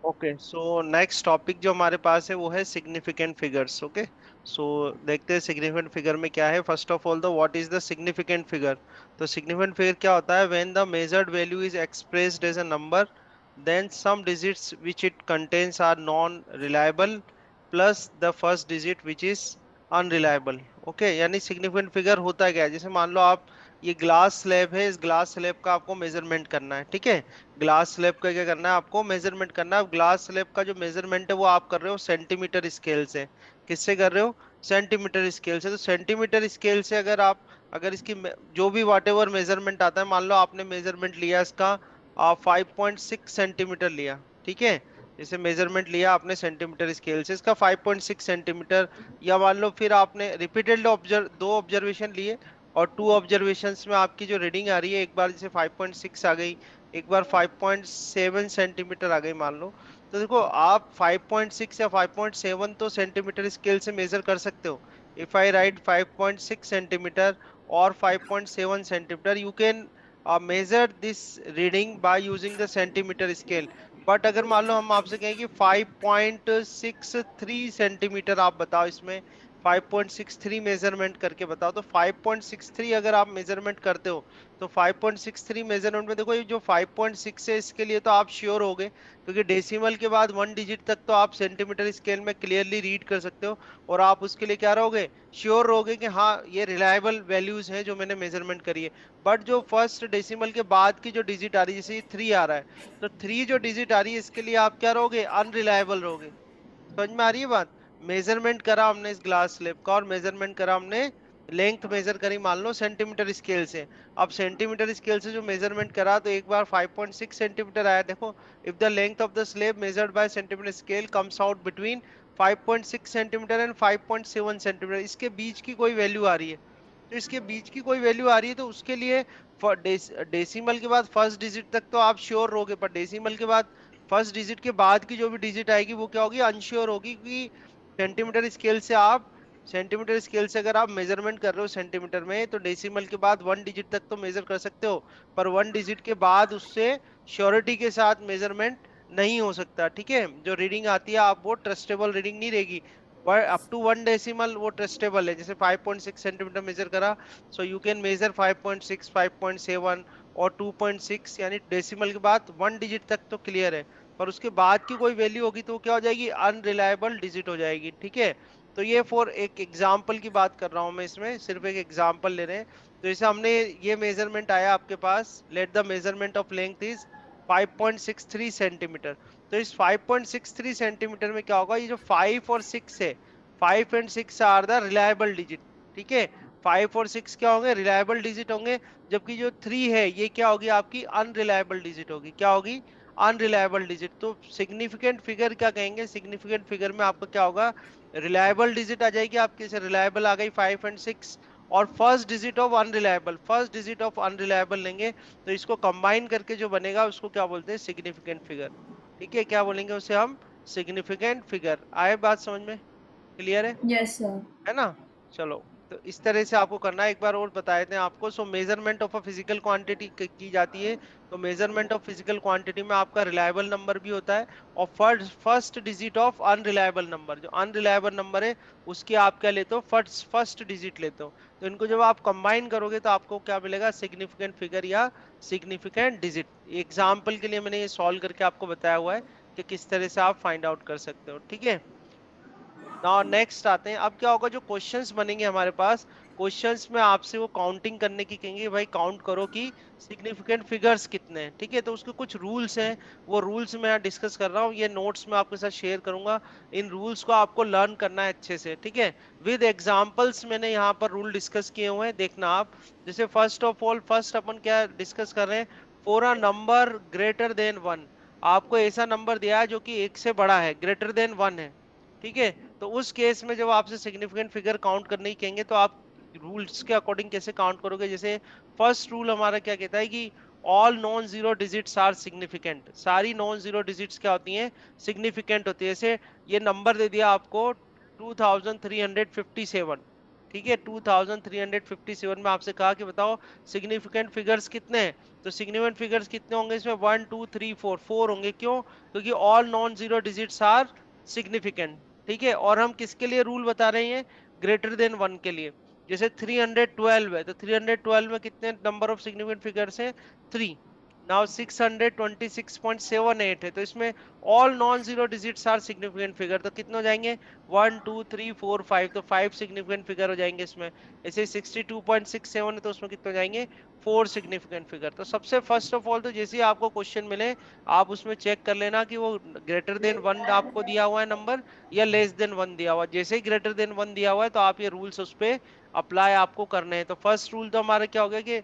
Okay, so next topic जो हमारे पास है वो है सिग्निफिकेंट फिगर्स। ओके, सो देखते हैं सिग्निफिकेंट फिगर में क्या है। First of all, the what is the significant figure. तो सिग्निफिकेंट फिगर क्या होता है? When the measured value is expressed as a number, then some digits which it contains are non reliable plus the first digit which is unreliable. Okay, यानी significant figure होता क्या है? जैसे मान लो आप, ये ग्लास स्लैब है, इस ग्लास स्लैब का आपको मेजरमेंट करना है। ठीक है, ग्लास स्लैब का क्या करना है? आपको मेजरमेंट करना है। ग्लास स्लैब का जो मेजरमेंट है वो आप कर रहे हो सेंटीमीटर स्केल से। किससे कर रहे हो? सेंटीमीटर स्केल से। तो सेंटीमीटर स्केल से अगर इसकी जो भी वाट एवर मेजरमेंट आता है, मान लो आपने मेजरमेंट लिया इसका 5.6 सेंटीमीटर लिया। ठीक है, जैसे मेजरमेंट लिया आपने सेंटीमीटर स्केल से इसका 5.6 सेंटीमीटर, या मान लो फिर आपने रिपीटेड दो ऑब्जर्वेशन लिए, और टू ऑब्जर्वेशंस में आपकी जो रीडिंग आ रही है, एक बार जैसे 5.6 आ गई, एक बार 5.7 सेंटीमीटर आ गई मान लो। तो देखो, आप 5.6 या 5.7 तो सेंटीमीटर स्केल से मेजर कर सकते हो। इफ आई राइट 5.6 सेंटीमीटर और 5.7 centimetre, you can measure this reading by using the centimetre scale. But अगर मान लो हम आपसे कहें कि 5.63 सेंटीमीटर आप बताओ, इसमें 5.63 मेजरमेंट करके बताओ, तो 5.63 अगर आप मेजरमेंट करते हो, तो 5.63 मेजरमेंट में देखो, ये जो 5.6 है इसके लिए तो आप श्योर हो गए, क्योंकि डेसिमल के बाद वन डिजिट तक तो आप सेंटीमीटर स्केल में क्लियरली रीड कर सकते हो, और आप उसके लिए क्या रहोगे? श्योर रहोगे कि हाँ, ये रिलायबल वैल्यूज हैं जो मैंने मेजरमेंट करी है। बट जो फर्स्ट डेसिमल के बाद की जो डिजिट आ रही है, जैसे ये 3 आ रहा है, तो 3 जो डिजिट आ रही है इसके लिए आप क्या रहोगे? अनरिलायबल रहोगे। समझ में आ रही है बात? मेजरमेंट करा हमने इस ग्लास स्लेब का, और मेजरमेंट करा हमने, लेंथ मेजर करी मान लो सेंटीमीटर स्केल से। अब सेंटीमीटर स्केल से जो मेजरमेंट करा, तो एक बार 5.6 सेंटीमीटर आया। देखो, if the length of the slab measured by centimetre scale comes out between 5.6 centimetre and 5.7 centimetre, इसके बीच की कोई वैल्यू आ रही है, तो इसके बीच की कोई वैल्यू आ रही है, तो उसके लिए डेसिमल के बाद फर्स्ट डिजिट तक तो आप श्योर रहोगे, पर डेसिमल के बाद फर्स्ट डिजिट के बाद की जो भी डिजिट आएगी वो क्या होगी? अनश्योर होगी, क्योंकि सेंटीमीटर स्केल से आप सेंटीमीटर स्केल से अगर आप मेजरमेंट कर रहे हो सेंटीमीटर में, तो डेसिमल के बाद वन डिजिट तक तो मेजर कर सकते हो, पर वन डिजिट के बाद उससे श्योरिटी के साथ मेजरमेंट नहीं हो सकता। ठीक है, जो रीडिंग आती है आप वो ट्रस्टेबल रीडिंग नहीं रहेगी, पर अप टू वन डेसिमल वो ट्रस्टेबल है। जैसे 5.6 सेंटीमीटर मेजर करा, सो यू कैन मेजर 5.6, 5.7 और 2.6, यानी डेसिमल के बाद वन डिजिट तक तो क्लियर है, पर उसके बाद की कोई वैल्यू होगी तो वो क्या हो जाएगी? अनरिलायबल डिजिट हो जाएगी। ठीक है, तो ये फॉर एक एग्जांपल की बात कर रहा हूं मैं, इसमें सिर्फ एक एग्जांपल ले रहे हैं। तो जैसे हमने ये मेजरमेंट आया आपके पास, let the measurement of length is 5.63 centimetre. तो इस 5.63 सेंटीमीटर में क्या होगा? ये जो 5 और 6 है, 5 and 6 are the reliable digit. ठीक है, 5 और 6 क्या होंगे? रिलायबल डिजिट होंगे, जबकि जो 3 है ये क्या होगी? आपकी अनरिलायबल डिजिट होगी। क्या होगी? Unreliable digit. तो सिग्निफिकेंट फिगर क्या कहेंगे? सिग्निफिकेंट फिगर में आपका क्या होगा? रिलायबल डिजिट आ जाएगी आपके से, रिलायबल आ गई 5 एंड 6, और फर्स्ट डिजिट ऑफ अनरिलायबल लेंगे, तो इसको कंबाइन करके जो बनेगा उसको क्या बोलते हैं? Significant figure. ठीक है, क्या बोलेंगे उसे हम? Significant figure. आए बात समझ में? Clear yes sir. है ना? चलो, तो इस तरह से आपको करना है। एक बार और बताए थे आपको। सो measurement of a physical quantity की जाती है, तो मेजरमेंट ऑफ फिजिकल क्वांटिटी में आपका रिलायबल नंबर भी होता है, और first digit of unreliable number, जो अनरिलायबल नंबर है उसकी आप क्या लेते हो? फर्स्ट डिजिट लेते हो। तो इनको जब आप कंबाइन करोगे तो आपको क्या मिलेगा? सिग्निफिकेंट फिगर या सिग्निफिकेंट डिजिट। एग्जाम्पल के लिए मैंने ये सॉल्व करके आपको बताया हुआ है कि किस तरह से आप फाइंड आउट कर सकते हो। ठीक है, नाउ नेक्स्ट आते हैं। अब क्या होगा? जो क्वेश्चंस बनेंगे हमारे पास, क्वेश्चंस में आपसे वो काउंटिंग करने की कहेंगे, भाई काउंट करो कि सिग्निफिकेंट फिगर्स कितने हैं। ठीक है, तो उसके कुछ रूल्स हैं, वो रूल्स मैं यहाँ डिस्कस कर रहा हूँ, ये नोट्स में आपके साथ शेयर करूंगा। इन रूल्स को आपको लर्न करना है अच्छे से। ठीक है, विद एग्जाम्पल्स मैंने यहाँ पर रूल डिस्कस किए हुए हैं, देखना आप। जैसे फर्स्ट ऑफ ऑल, फर्स्ट अपन क्या डिस्कस कर रहे हैं? For a number greater than one, आपको ऐसा नंबर दिया है जो कि एक से बड़ा है, ग्रेटर देन वन है। ठीक है, तो उस केस में जब आपसे सिग्निफिकेंट फिगर काउंट करने की कहेंगे, तो आप रूल्स के अकॉर्डिंग कैसे काउंट करोगे? जैसे फर्स्ट रूल हमारा क्या कहता है कि all non zero digits are significant. सारी नॉन जीरो डिजिट्स क्या होती हैं? सिग्निफिकेंट होती है। जैसे ये नंबर दे दिया आपको 2357, ठीक है। 2357 में आपसे कहा कि बताओ सिग्निफिकेंट फिगर्स कितने हैं, तो सिग्निफिकेंट फिगर्स कितने होंगे इसमें, 1 2 3 4, 4 होंगे। क्यों? क्योंकि all non zero digits are significant. ठीक है, और हम किसके लिए रूल बता रहे हैं, ग्रेटर देन 1 के लिए। जैसे 312 है, तो 312 में कितने नंबर ऑफ सिग्निफिकेंट फिगर्स हैं, 3। नाउ 626.78 है, तो इसमें all non zero digits are significant figure, तो कितने हो जाएंगे, 1 2 3 4 5, तो 5 सिग्निफिकेंट फिगर हो जाएंगे इसमें। ऐसे 62.67 है, तो उसमें कितने हो जाएंगे, 4 सिग्निफिकेंट फिगर। तो सबसे फर्स्ट ऑफ ऑल तो जैसे ही आपको क्वेश्चन मिले, आप उसमें चेक कर लेना कि वो ग्रेटर देन 1 आपको दिया हुआ है नंबर, या लेस देन 1 दिया हुआ है। जैसे ही ग्रेटर देन 1 दिया हुआ है, तो आप ये रूल्स उस पे अप्लाई आपको करने हैं। तो फर्स्ट रूल तो हमारा क्या हो गया कि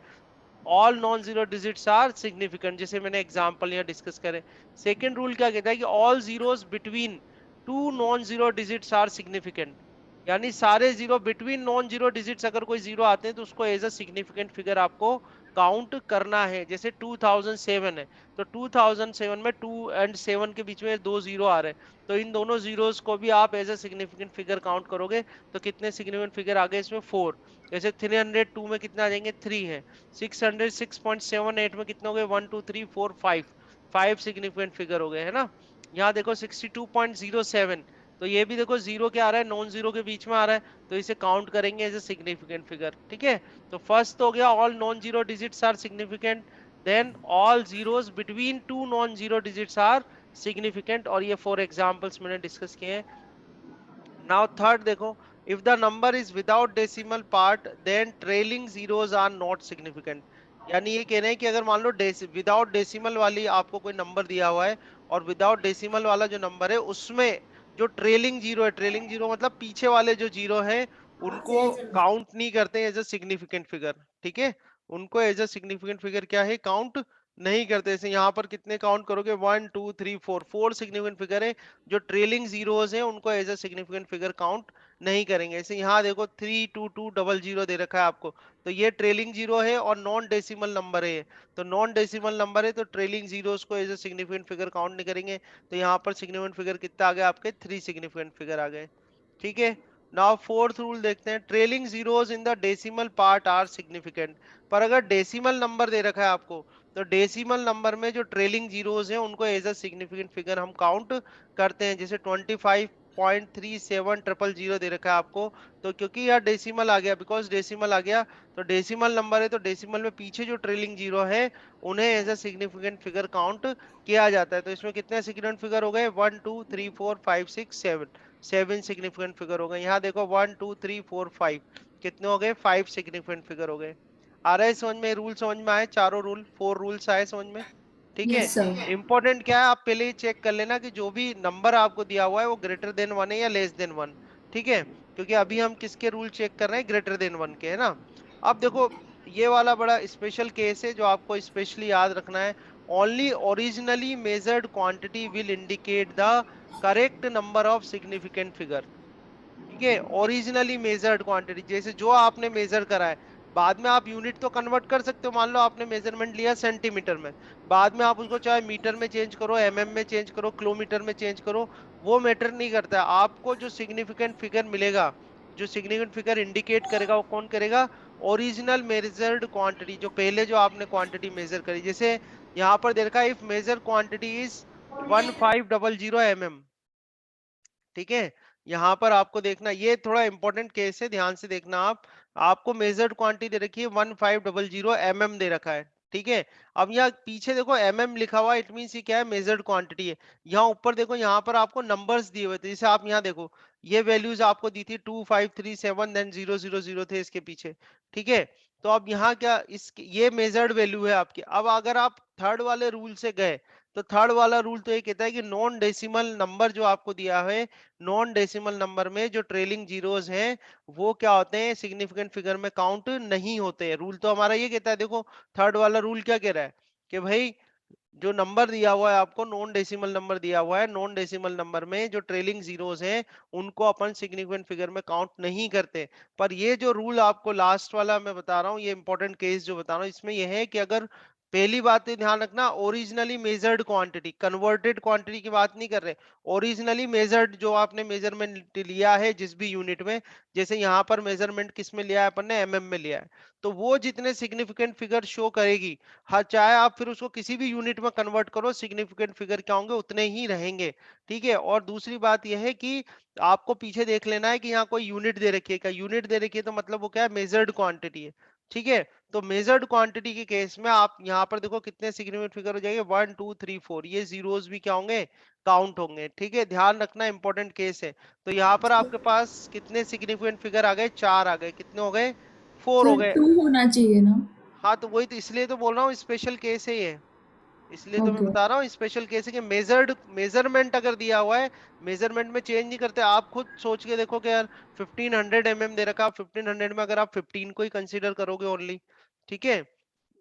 all non zero digits are significant, जैसे मैंने एग्जांपल यहाँ डिस्कस करे। सेकंड रूल क्या कहता है कि all zeros between two non zero digits are significant, यानी सारे zero between non zero digits अगर कोई जीरो आते हैं तो उसको एज अ सिग्निफिकेंट फिगर आपको काउंट करना है। जैसे 2007 है, तो 2007 में 2 एंड 7 के बीच में दो जीरो आ रहे हैं, तो इन दोनों जीरोस को भी आप as a significant figure count करोगे, तो कितने सिग्निफिकेंट फिगर आ गए इसमें, 4। जैसे 302 में कितना आ जाएंगे, 3 है। 606.78 में कितने हो गए, 1 2 3 4 5, 5 सिग्निफिकेंट फिगर हो गए, है ना। यहाँ देखो 62.07, तो ये भी देखो जीरो क्या आ रहा है, नॉन जीरो के बीच में आ रहा है, तो इसे काउंट करेंगे एज ए सिग्निफिकेंट फिगर। ठीक है, तो फर्स्ट तो हो गया all non zero digits are significant, then all zeros between two non zero digits are significant, और ये 4 एग्जांपल्स मैंने डिस्कस किए हैं। नाउ थर्ड देखो, if the number is without decimal part then trailing zeros are not significant. यानी ये कह रहे हैं कि अगर मान लो विदाउट डेसिमल वाली आपको कोई नंबर दिया हुआ है, और विदाउट डेसिमल वाला जो नंबर है उसमें जो ट्रेलिंग जीरो है, ट्रेलिंग जीरो मतलब पीछे वाले जो जीरो है, उनको काउंट नहीं करते एज अ सिग्निफिकेंट फिगर। ठीक है, उनको एज अ सिग्निफिकेंट फिगर क्या है, काउंट नहीं करते। जैसे यहाँ पर कितने काउंट करोगे, 1 2 3 4, 4 सिग्निफिकेंट फिगर है। जो ट्रेलिंग जीरोस हैं उनको as a significant figure count नहीं करेंगे। ऐसे यहाँ देखो 3 2 2 0 0 दे रखा है आपको, तो ये ट्रेलिंग जीरो है और नॉन डेसिमल नंबर है। तो नॉन डेसिमल नंबर है, तो ट्रेलिंग जीरोस को as a significant figure count नहीं करेंगे। तो यहाँ पर सिग्निफिकेंट फिगर कितना आ गया आपके, 3 सिग्निफिकेंट फिगर आ गए। ठीक है, नाउ फोर्थ रूल देखते हैं, trailing zeros in the decimal part are significant. पर अगर डेसिमल नंबर दे रखा है आपको, तो डेसिमल नंबर में जो ट्रेलिंग जीरोस हैं उनको एज अ सिग्निफिकेंट फिगर हम काउंट करते हैं। जैसे 25.370000 दे रखा है आपको, तो क्योंकि यार डेसिमल आ गया, बिकॉज डेसिमल आ गया, तो डेसिमल नंबर है, तो डेसिमल में पीछे जो ट्रेलिंग जीरो है उन्हें as a significant figure count किया जाता है। तो इसमें कितने सिग्निफिकेंट फिगर हो गए, 1 2 3 4 5 6 7, 7 सिग्निफिकेंट फिगर हो गए। यहाँ देखो 1 2 3 4 5, कितने हो गए, 5 सिग्निफिकेंट फिगर हो गए। आ रहा है समझ में, रूल समझ में आए, चारों रूल 4 रूल्स आए समझ में। ठीक है, यस सर। इंपॉर्टेंट क्या है, आप पहले ही चेक कर लेना कि जो भी नंबर आपको दिया हुआ है वो ग्रेटर देन 1 है या लेस देन 1। ठीक है, क्योंकि अभी हम किसके रूल चेक कर रहे हैं, ग्रेटर देन 1 के, है ना। अब देखो ये वाला बड़ा स्पेशल केस है जो आपको स्पेशली याद रखना है। Only originally measured quantity will indicate the correct number of significant figure. ठीक है, ओरिजिनली मेजर्ड क्वांटिटी, जैसे जो आपने मेजर करा है, बाद में आप यूनिट तो कन्वर्ट कर सकते हो। मान लो आपने मेजरमेंट लिया सेंटीमीटर में, बाद में आप उसको चाहे मीटर में चेंज करो, एमएम में चेंज करो, किलोमीटर में चेंज करो, वो मैटर नहीं करता है। आपको जो सिग्निफिकेंट फिगर मिलेगा, जो सिग्निफिकेंट फिगर इंडिकेट करेगा, वो कौन करेगा, ओरिजिनल मेजर्ड क्वांटिटी, जो पहले जो आपने क्वांटिटी मेजर करी। जैसे यहाँ पर देखा, if measure quantity is 1500 mm। ठीक है, यहां पर आपको देखना, ये थोड़ा इंपॉर्टेंट केस है, ध्यान से देखना आप। आपको मेजर्ड क्वांटिटी दे रखी है 1500 mm दे रखा है। ठीक है, अब यहाँ पीछे देखो mm लिखा हुआ है, इट मीन ये क्या है, मेजर्ड क्वांटिटी है। यहाँ ऊपर देखो, यहाँ पर आपको नंबर्स दिए हुए थे, जैसे आप यहाँ देखो, ये वैल्यूज आपको दी थी 2537, देन 000 थे इसके पीछे। ठीक है, तो अब यहाँ क्या, इस ये मेजर्ड वैल्यू है आपकी। अब अगर आप थर्ड वाले रूल से गए, तो थर्ड वाला रूल तो ये कहता है कि नॉन डेसिमल नंबर जो आपको दिया है, नॉन डेसिमल नंबर में जो ट्रेलिंग जीरोस हैं, वो क्या होते हैं, सिग्निफिकेंट फिगर में काउंट नहीं होते हैं। रूल तो हमारा ये कहता है, देखो थर्ड वाला रूल क्या कह रहा है कि भाई जो नंबर दिया हुआ है आपको, नॉन डेसिमल नंबर दिया हुआ है, नॉन डेसिमल नंबर में जो ट्रेलिंग जीरोस हैं उनको अपन सिग्निफिकेंट फिगर में काउंट नहीं करते। पर ये जो रूल आपको लास्ट वाला मैं बता रहा हूँ, ये इंपॉर्टेंट केस जो बता रहा हूँ, इसमें यह है कि अगर पहली बात तो ध्यान रखना, originally measured quantity, converted quantity की बात नहीं कर रहे। ओरिजिनली मेजर्ड जो आपने मेजरमेंट लिया है जिस भी यूनिट में, जैसे यहाँ पर मेजरमेंट किस में लिया है अपन ने, एमएम में लिया है, तो वो जितने सिग्निफिकेंट फिगर शो करेगी, हर चाहे आप फिर उसको किसी भी यूनिट में कन्वर्ट करो, सिग्निफिकेंट फिगर क्या होंगे, उतने ही रहेंगे। ठीक है। और दूसरी बात यह है कि आपको पीछे देख लेना है कि यहाँ कोई यूनिट दे रखी है, क्या यूनिट दे रखी है, तो मतलब वो क्या है, मेजर्ड क्वांटिटी है। ठीक है। तो मेजर्ड क्वांटिटी के केस में आप यहाँ पर देखो कितने सिग्निफिकेंट फिगर हो जाएंगे, 1 2 3 4, ये जीरोस भी क्या होंगे, काउंट होंगे। ठीक है, ध्यान रखना, इंपॉर्टेंट केस है। तो यहाँ पर आपके पास कितने सिग्निफिकेंट फिगर आ गए, 4 आ गए, कितने हो गए, 4 हो सर गए। 2 होना चाहिए ना? हाँ तो वही तो, इसलिए तो बोल रहा हूँ स्पेशल केस है ये, इसलिए तो मैं ओके। बता रहा हूँ स्पेशल केस है कि मेजरमेंट अगर दिया हुआ है, मेजरमेंट में चेंज नहीं करते। आप खुद सोच के देखो कि यार 1500 दे रखा, 1500 में अगर आप 15 को ही कंसीडर करोगे ओनली, ठीक है,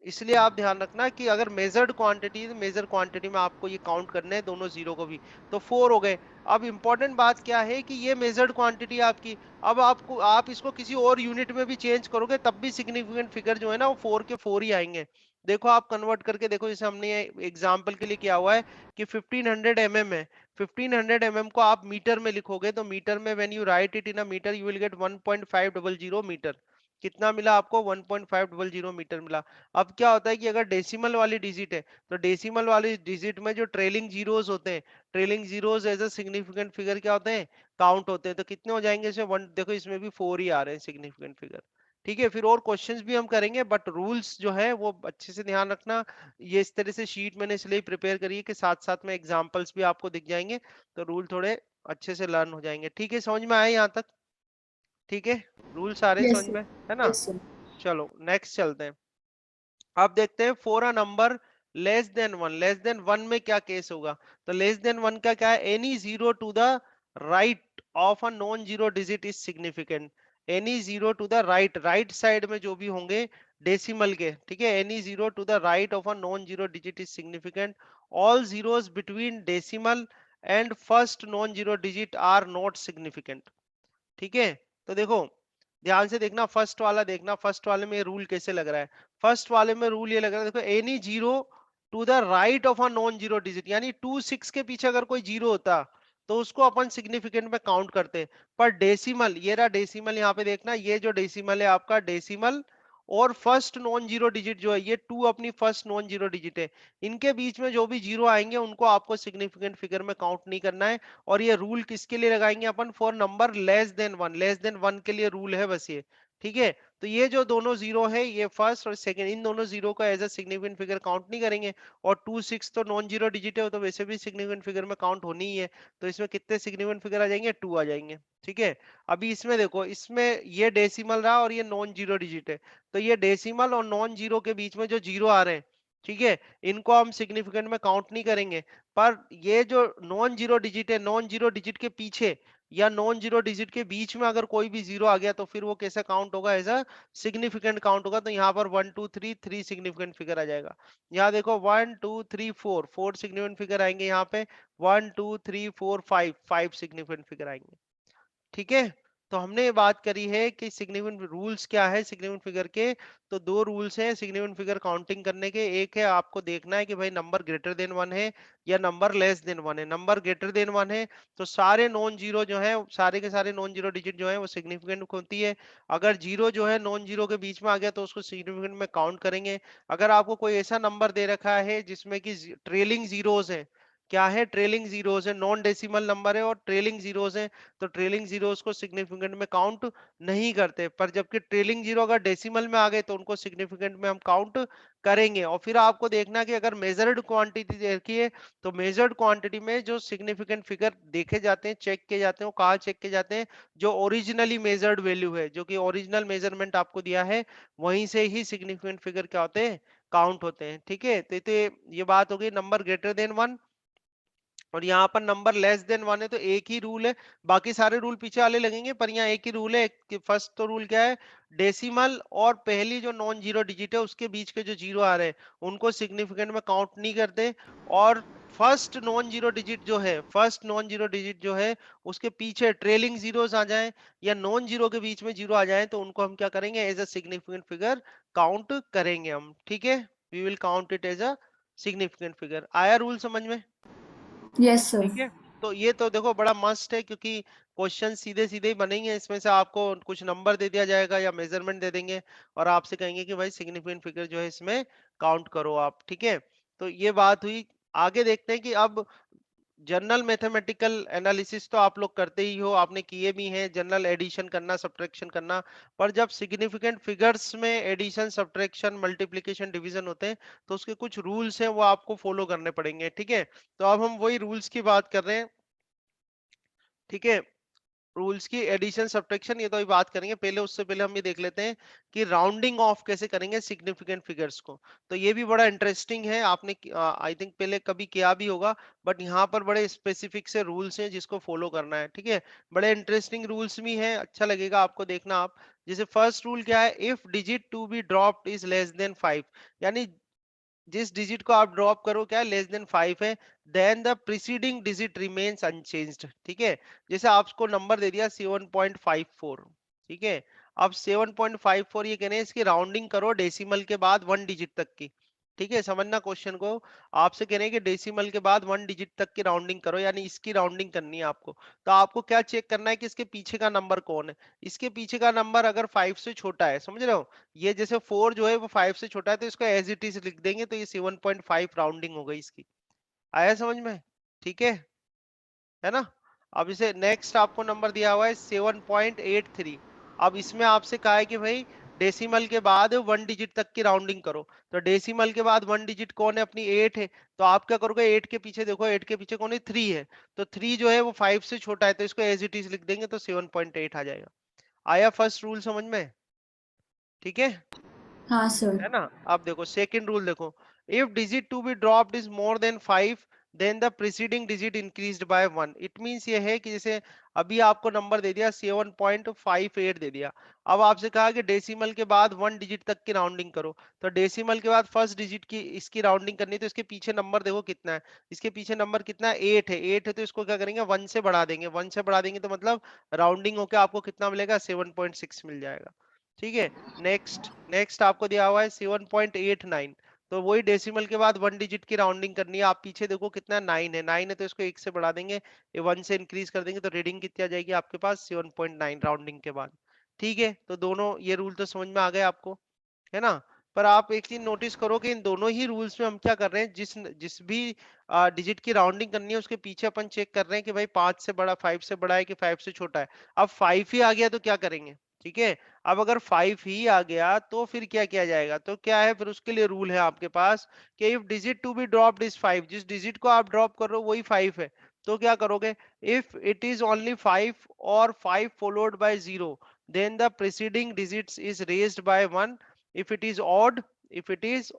इसलिए आप ध्यान रखना कि अगर मेजर्ड क्वांटिटी, मेजर क्वांटिटी में आपको ये काउंट करने हैं दोनों जीरो को भी, तो 4 हो गए। अब इंपॉर्टेंट बात क्या है कि ये मेजर्ड क्वांटिटी आपकी, अब आपको, आप इसको किसी और यूनिट में भी चेंज करोगे तब भी सिग्निफिकेंट फिगर जो है ना वो 4 के 4 ही आएंगे। देखो आप कन्वर्ट करके देखो, जैसे हमने एग्जाम्पल के लिए किया हुआ है कि 1500 mm है, 1500 mm को आप मीटर में लिखोगे तो मीटर में when you write it in a metre you will get 1.500 metre. कितना मिला आपको, 1.500 मीटर मिला। अब क्या होता है कि अगर डेसिमल वाली डिजिट है, तो डेसिमल वाली डिजिट में जो ट्रेलिंग जीरोस होते हैं, trailing zeros as a significant figure क्या होते हैं, काउंट होते हैं। तो कितने हो जाएंगे इसमें, वन, देखो इसमें भी 4 ही आ रहे हैं सिग्निफिकेंट फिगर। ठीक है, फिर और क्वेश्चंस भी हम करेंगे, बट रूल्स जो है वो अच्छे से ध्यान रखना। ये इस तरह से शीट मैंने इसलिए प्रिपेयर करी है कि साथ साथ में एग्जांपल्स भी आपको दिख जाएंगे, तो रूल थोड़े अच्छे से लर्न हो जाएंगे। ठीक है, समझ में आया यहाँ तक? ठीक है, रूल सारे यस समझ सर। में है ना? Yes sir. चलो नेक्स्ट चलते हैं। अब देखते हैं for a number less than one, less than one में क्या केस होगा। तो लेस देन वन का क्या है, any zero to the right of a non zero digit is significant. Any zero to the right, right side में जो भी होंगे डेसिमल के, ठीक है, any zero to the right of a non zero digit is significant. All zeros between decimal and first non zero digit are not significant. ठीक है। तो देखो ध्यान से देखना, फर्स्ट वाला देखना, फर्स्ट वाले में रूल कैसे लग रहा है। फर्स्ट वाले में रूल ये लग रहा है, देखो, any zero to the right of a non zero digit, यानी 2 6 के पीछे अगर कोई जीरो होता तो उसको अपन सिग्निफिकेंट में काउंट करते। पर डेसिमल, ये रहा डेसिमल, यहाँ पे देखना, ये जो डेसिमल है आपका, डेसिमल और फर्स्ट नॉन जीरो डिजिट जो है, ये टू अपनी फर्स्ट नॉन जीरो डिजिट है, इनके बीच में जो भी जीरो आएंगे उनको आपको सिग्निफिकेंट फिगर में काउंट नहीं करना है। और ये रूल किसके लिए लगाएंगे अपन, for number less than one, less than one के लिए रूल है बस ये। ठीक है। तो ये जो दोनों जीरो है, ये फर्स्ट और सेकंड, इन दोनों जीरो को as a significant figure count नहीं करेंगे। और 2 6 तो नॉन जीरो डिजिट है, वो तो वैसे भी सिग्निफिकेंट फिगर में काउंट होनी ही है। तो इसमें कितने सिग्निफिकेंट फिगर आ जाएंगे, 2 आ जाएंगे। ठीक है। अभी इसमें देखो, इसमें ये डेसिमल रहा और ये नॉन जीरो डिजिट है, तो ये डेसिमल और नॉन जीरो के बीच में जो जीरो आ रहे हैं, ठीक है, इनको हम सिग्निफिकेंट में काउंट नहीं करेंगे। पर ये जो नॉन जीरो डिजिट है, नॉन जीरो डिजिट के पीछे या नॉन जीरो डिजिट के बीच में अगर कोई भी जीरो आ गया तो फिर वो कैसा काउंट होगा, एज अ सिग्निफिकेंट काउंट होगा। तो यहाँ पर 1 2 3 3 सिग्निफिकेंट फिगर आ जाएगा। यहाँ देखो 1 2 3 4, 4 सिग्निफिकेंट फिगर आएंगे यहाँ पे, 1 2 3 4 5, 5 सिग्निफिकेंट फिगर आएंगे। ठीक है। तो हमने ये बात करी है कि सिग्निफिकेंट रूल्स क्या है सिग्निफिकेंट फिगर के। तो दो रूल्स हैं सिग्निफिकेंट फिगर काउंटिंग करने के। एक है आपको देखना है कि भाई नंबर ग्रेटर देन वन है या नंबर लेस देन वन है। नंबर ग्रेटर देन वन है तो सारे नॉन जीरो जो है, सारे के सारे नॉन जीरो डिजिट जो है वो सिग्निफिकेंट होती है। अगर जीरो जो है नॉन जीरो के बीच में आ गया तो उसको सिग्निफिकेंट में काउंट करेंगे। अगर आपको कोई ऐसा नंबर दे रखा है जिसमें कि ट्रेलिंग जीरोस है, क्या है, ट्रेलिंग जीरोस है, नॉन डेसिमल नंबर है और ट्रेलिंग जीरोस है, तो ट्रेलिंग जीरोस को सिग्निफिकेंट में काउंट नहीं करते। पर जबकि ट्रेलिंग जीरो अगर डेसिमल में आ गए तो उनको सिग्निफिकेंट में हम काउंट करेंगे। और फिर आपको देखना कि अगर मेजर्ड क्वांटिटी देखिए, तो मेजर्ड क्वांटिटी में जो सिग्निफिकेंट फिगर देखे जाते हैं, चेक किए जाते हैं, वो कहाँ चेक किए जाते हैं, जो ओरिजिनली मेजर्ड वैल्यू है, जो कि ओरिजिनल मेजरमेंट आपको दिया है, वहीं से ही सिग्निफिकेंट फिगर क्या होते हैं, काउंट होते हैं। ठीक है। तो ये बात हो गई नंबर ग्रेटर देन वन। और यहाँ पर नंबर लेस देन वन है तो एक ही रूल है, बाकी सारे रूल पीछे वाले लगेंगे, पर यहाँ एक ही रूल है। फर्स्ट तो रूल क्या है, डेसिमल और पहली जो नॉन जीरो डिजिट है उसके बीच के जो जीरो आ रहे हैं उनको सिग्निफिकेंट में काउंट नहीं करते। और फर्स्ट नॉन जीरो डिजिट जो है, फर्स्ट नॉन जीरो डिजिट जो है उसके पीछे ट्रेलिंग जीरोस आ जाएं या नॉन जीरो के बीच में जीरो आ जाए तो उनको हम क्या करेंगे, as a significant figure count करेंगे हम। ठीक है। We will count it as a significant figure. आया रूल समझ में? Yes sir. ठीक है, तो ये तो देखो बड़ा मस्त है, क्योंकि क्वेश्चन सीधे सीधे ही बनेंगे, इसमें से आपको कुछ नंबर दे दिया जाएगा या मेजरमेंट दे देंगे और आपसे कहेंगे कि भाई सिग्निफिकेंट फिगर जो है इसमें काउंट करो आप। ठीक है, तो ये बात हुई। आगे देखते हैं कि अब जनरल मैथमेटिकल एनालिसिस तो आप लोग करते ही हो, आपने किए भी हैं, जनरल एडिशन करना, सब्ट्रैक्शन करना। पर जब सिग्निफिकेंट फिगर्स में एडिशन, सब्ट्रैक्शन, मल्टीप्लिकेशन, डिवीजन होते हैं तो उसके कुछ रूल्स हैं, वो आपको फॉलो करने पड़ेंगे। ठीक है, तो अब हम वही रूल्स की बात कर रहे हैं। ठीक है, रूल्स की एडिशन सब्ट्रैक्शन ये तो अभी बात करेंगे, पहले उससे पहले हम ये देख लेते हैं कि राउंडिंग ऑफ कैसे करेंगे सिग्निफिकेंट फिगर्स को। तो ये भी बड़ा इंटरेस्टिंग है, आपने आई थिंक पहले कभी किया भी होगा, बट यहाँ पर बड़े स्पेसिफिक से रूल्स हैं जिसको फॉलो करना है। ठीक है, बड़े इंटरेस्टिंग रूल्स भी हैं, अच्छा लगेगा आपको देखना आप। जैसे फर्स्ट रूल क्या है, if digit to be dropped is less than 5, यानी जिस डिजिट को आप ड्रॉप करो क्या लेस देन 5 है, then the preceding digit remains unchanged. ठीक है, जैसे आपको नंबर दे दिया 7.54। ठीक है, अब 7.54 ये कहने इसकी राउंडिंग करो डेसिमल के बाद 1 डिजिट तक की। ठीक है, समझना क्वेश्चन को, आपसे कह रहे हैं कि डेसिमल के बाद 1 डिजिट तक की राउंडिंग करो, यानी इसकी राउंडिंग करनी है आपको। तो आपको क्या चेक करना है कि इसके पीछे का नंबर कौन है। इसके पीछे का नंबर अगर 5 से छोटा है, समझ रहे हो, ये जैसे 4 जो है वो 5 से छोटा है तो इसको एज इट इज लिख देंगे, तो ये 7.5 राउंडिंग हो गई इसकी। आया समझ में? ठीक है ना। अब इसे नेक्स्ट आपको नंबर दिया हुआ है 7.83। अब इसमें आपसे कहा है कि भाई डेसिमल के बाद 1 डिजिट तक की राउंडिंग करो। तो डेसिमल के बाद 1 डिजिट कौन है, अपनी 8 है। तो आप क्या करोगे, 8 के पीछे देखो, 8 के पीछे कौन है, 3 है। तो 3 जो है वो 5 से छोटा है, तो इसको एज इट इज लिख देंगे, तो 7.8 आ जाएगा। आया फर्स्ट रूल समझ में? ठीक हाँ सर। है ना। अब देखो सेकंड रूल देखो, if digit to be dropped is more than 5 then the preceding digit increased by 1। It means ये है कि जैसे अभी आपको नंबर दे दिया 7.58 दे दिया, अब आपसे कहा कि डेसिमल के बाद 1 डिजिट तक की राउंडिंग करो। तो डेसिमल के बाद फर्स्ट डिजिट की इसकी राउंडिंग करनी है, तो इसके पीछे नंबर देखो कितना है। इसके पीछे नंबर कितना है, 8 है। 8 है तो इसको क्या करेंगे, 1 से बढ़ा देंगे। 1 से बढ़ा देंगे तो मतलब राउंडिंग होकर आपको कितना मिलेगा, 7.6 मिल जाएगा। ठीक है, नेक्स्ट नेक्स्ट आपको दिया हुआ है 7.89। तो वही डेसिमल के बाद 1 डिजिट की राउंडिंग करनी है। आप पीछे देखो कितना 9 है, 9 है तो इसको 1 से बढ़ा देंगे, ये 1 से इंक्रीज कर देंगे, तो रीडिंग कितनी आ जाएगी आपके पास, 7.9 राउंडिंग के बाद। ठीक है, तो दोनों ये रूल तो समझ में आ गए आपको, है ना। पर आप एक चीज नोटिस करो कि इन दोनों ही रूल्स में हम क्या कर रहे हैं, जिस जिस भी डिजिट की राउंडिंग करनी है उसके पीछे अपन चेक कर रहे हैं कि भाई 5 से बड़ा, 5 से बड़ा है कि 5 से छोटा है। अब 5 ही आ गया तो क्या करेंगे। ठीक है, अब अगर 5 ही आ गया तो फिर क्या किया जाएगा, तो क्या है फिर उसके लिए रूल है आपके पास कि if digit to be dropped is 5, जिस डिजिट को आप ड्रॉप कर रहे हो वही 5 है, तो क्या करोगे, इफ इट इज ओनली 5 और 5 followed by 0 then the preceding digits is raised by 1 if it is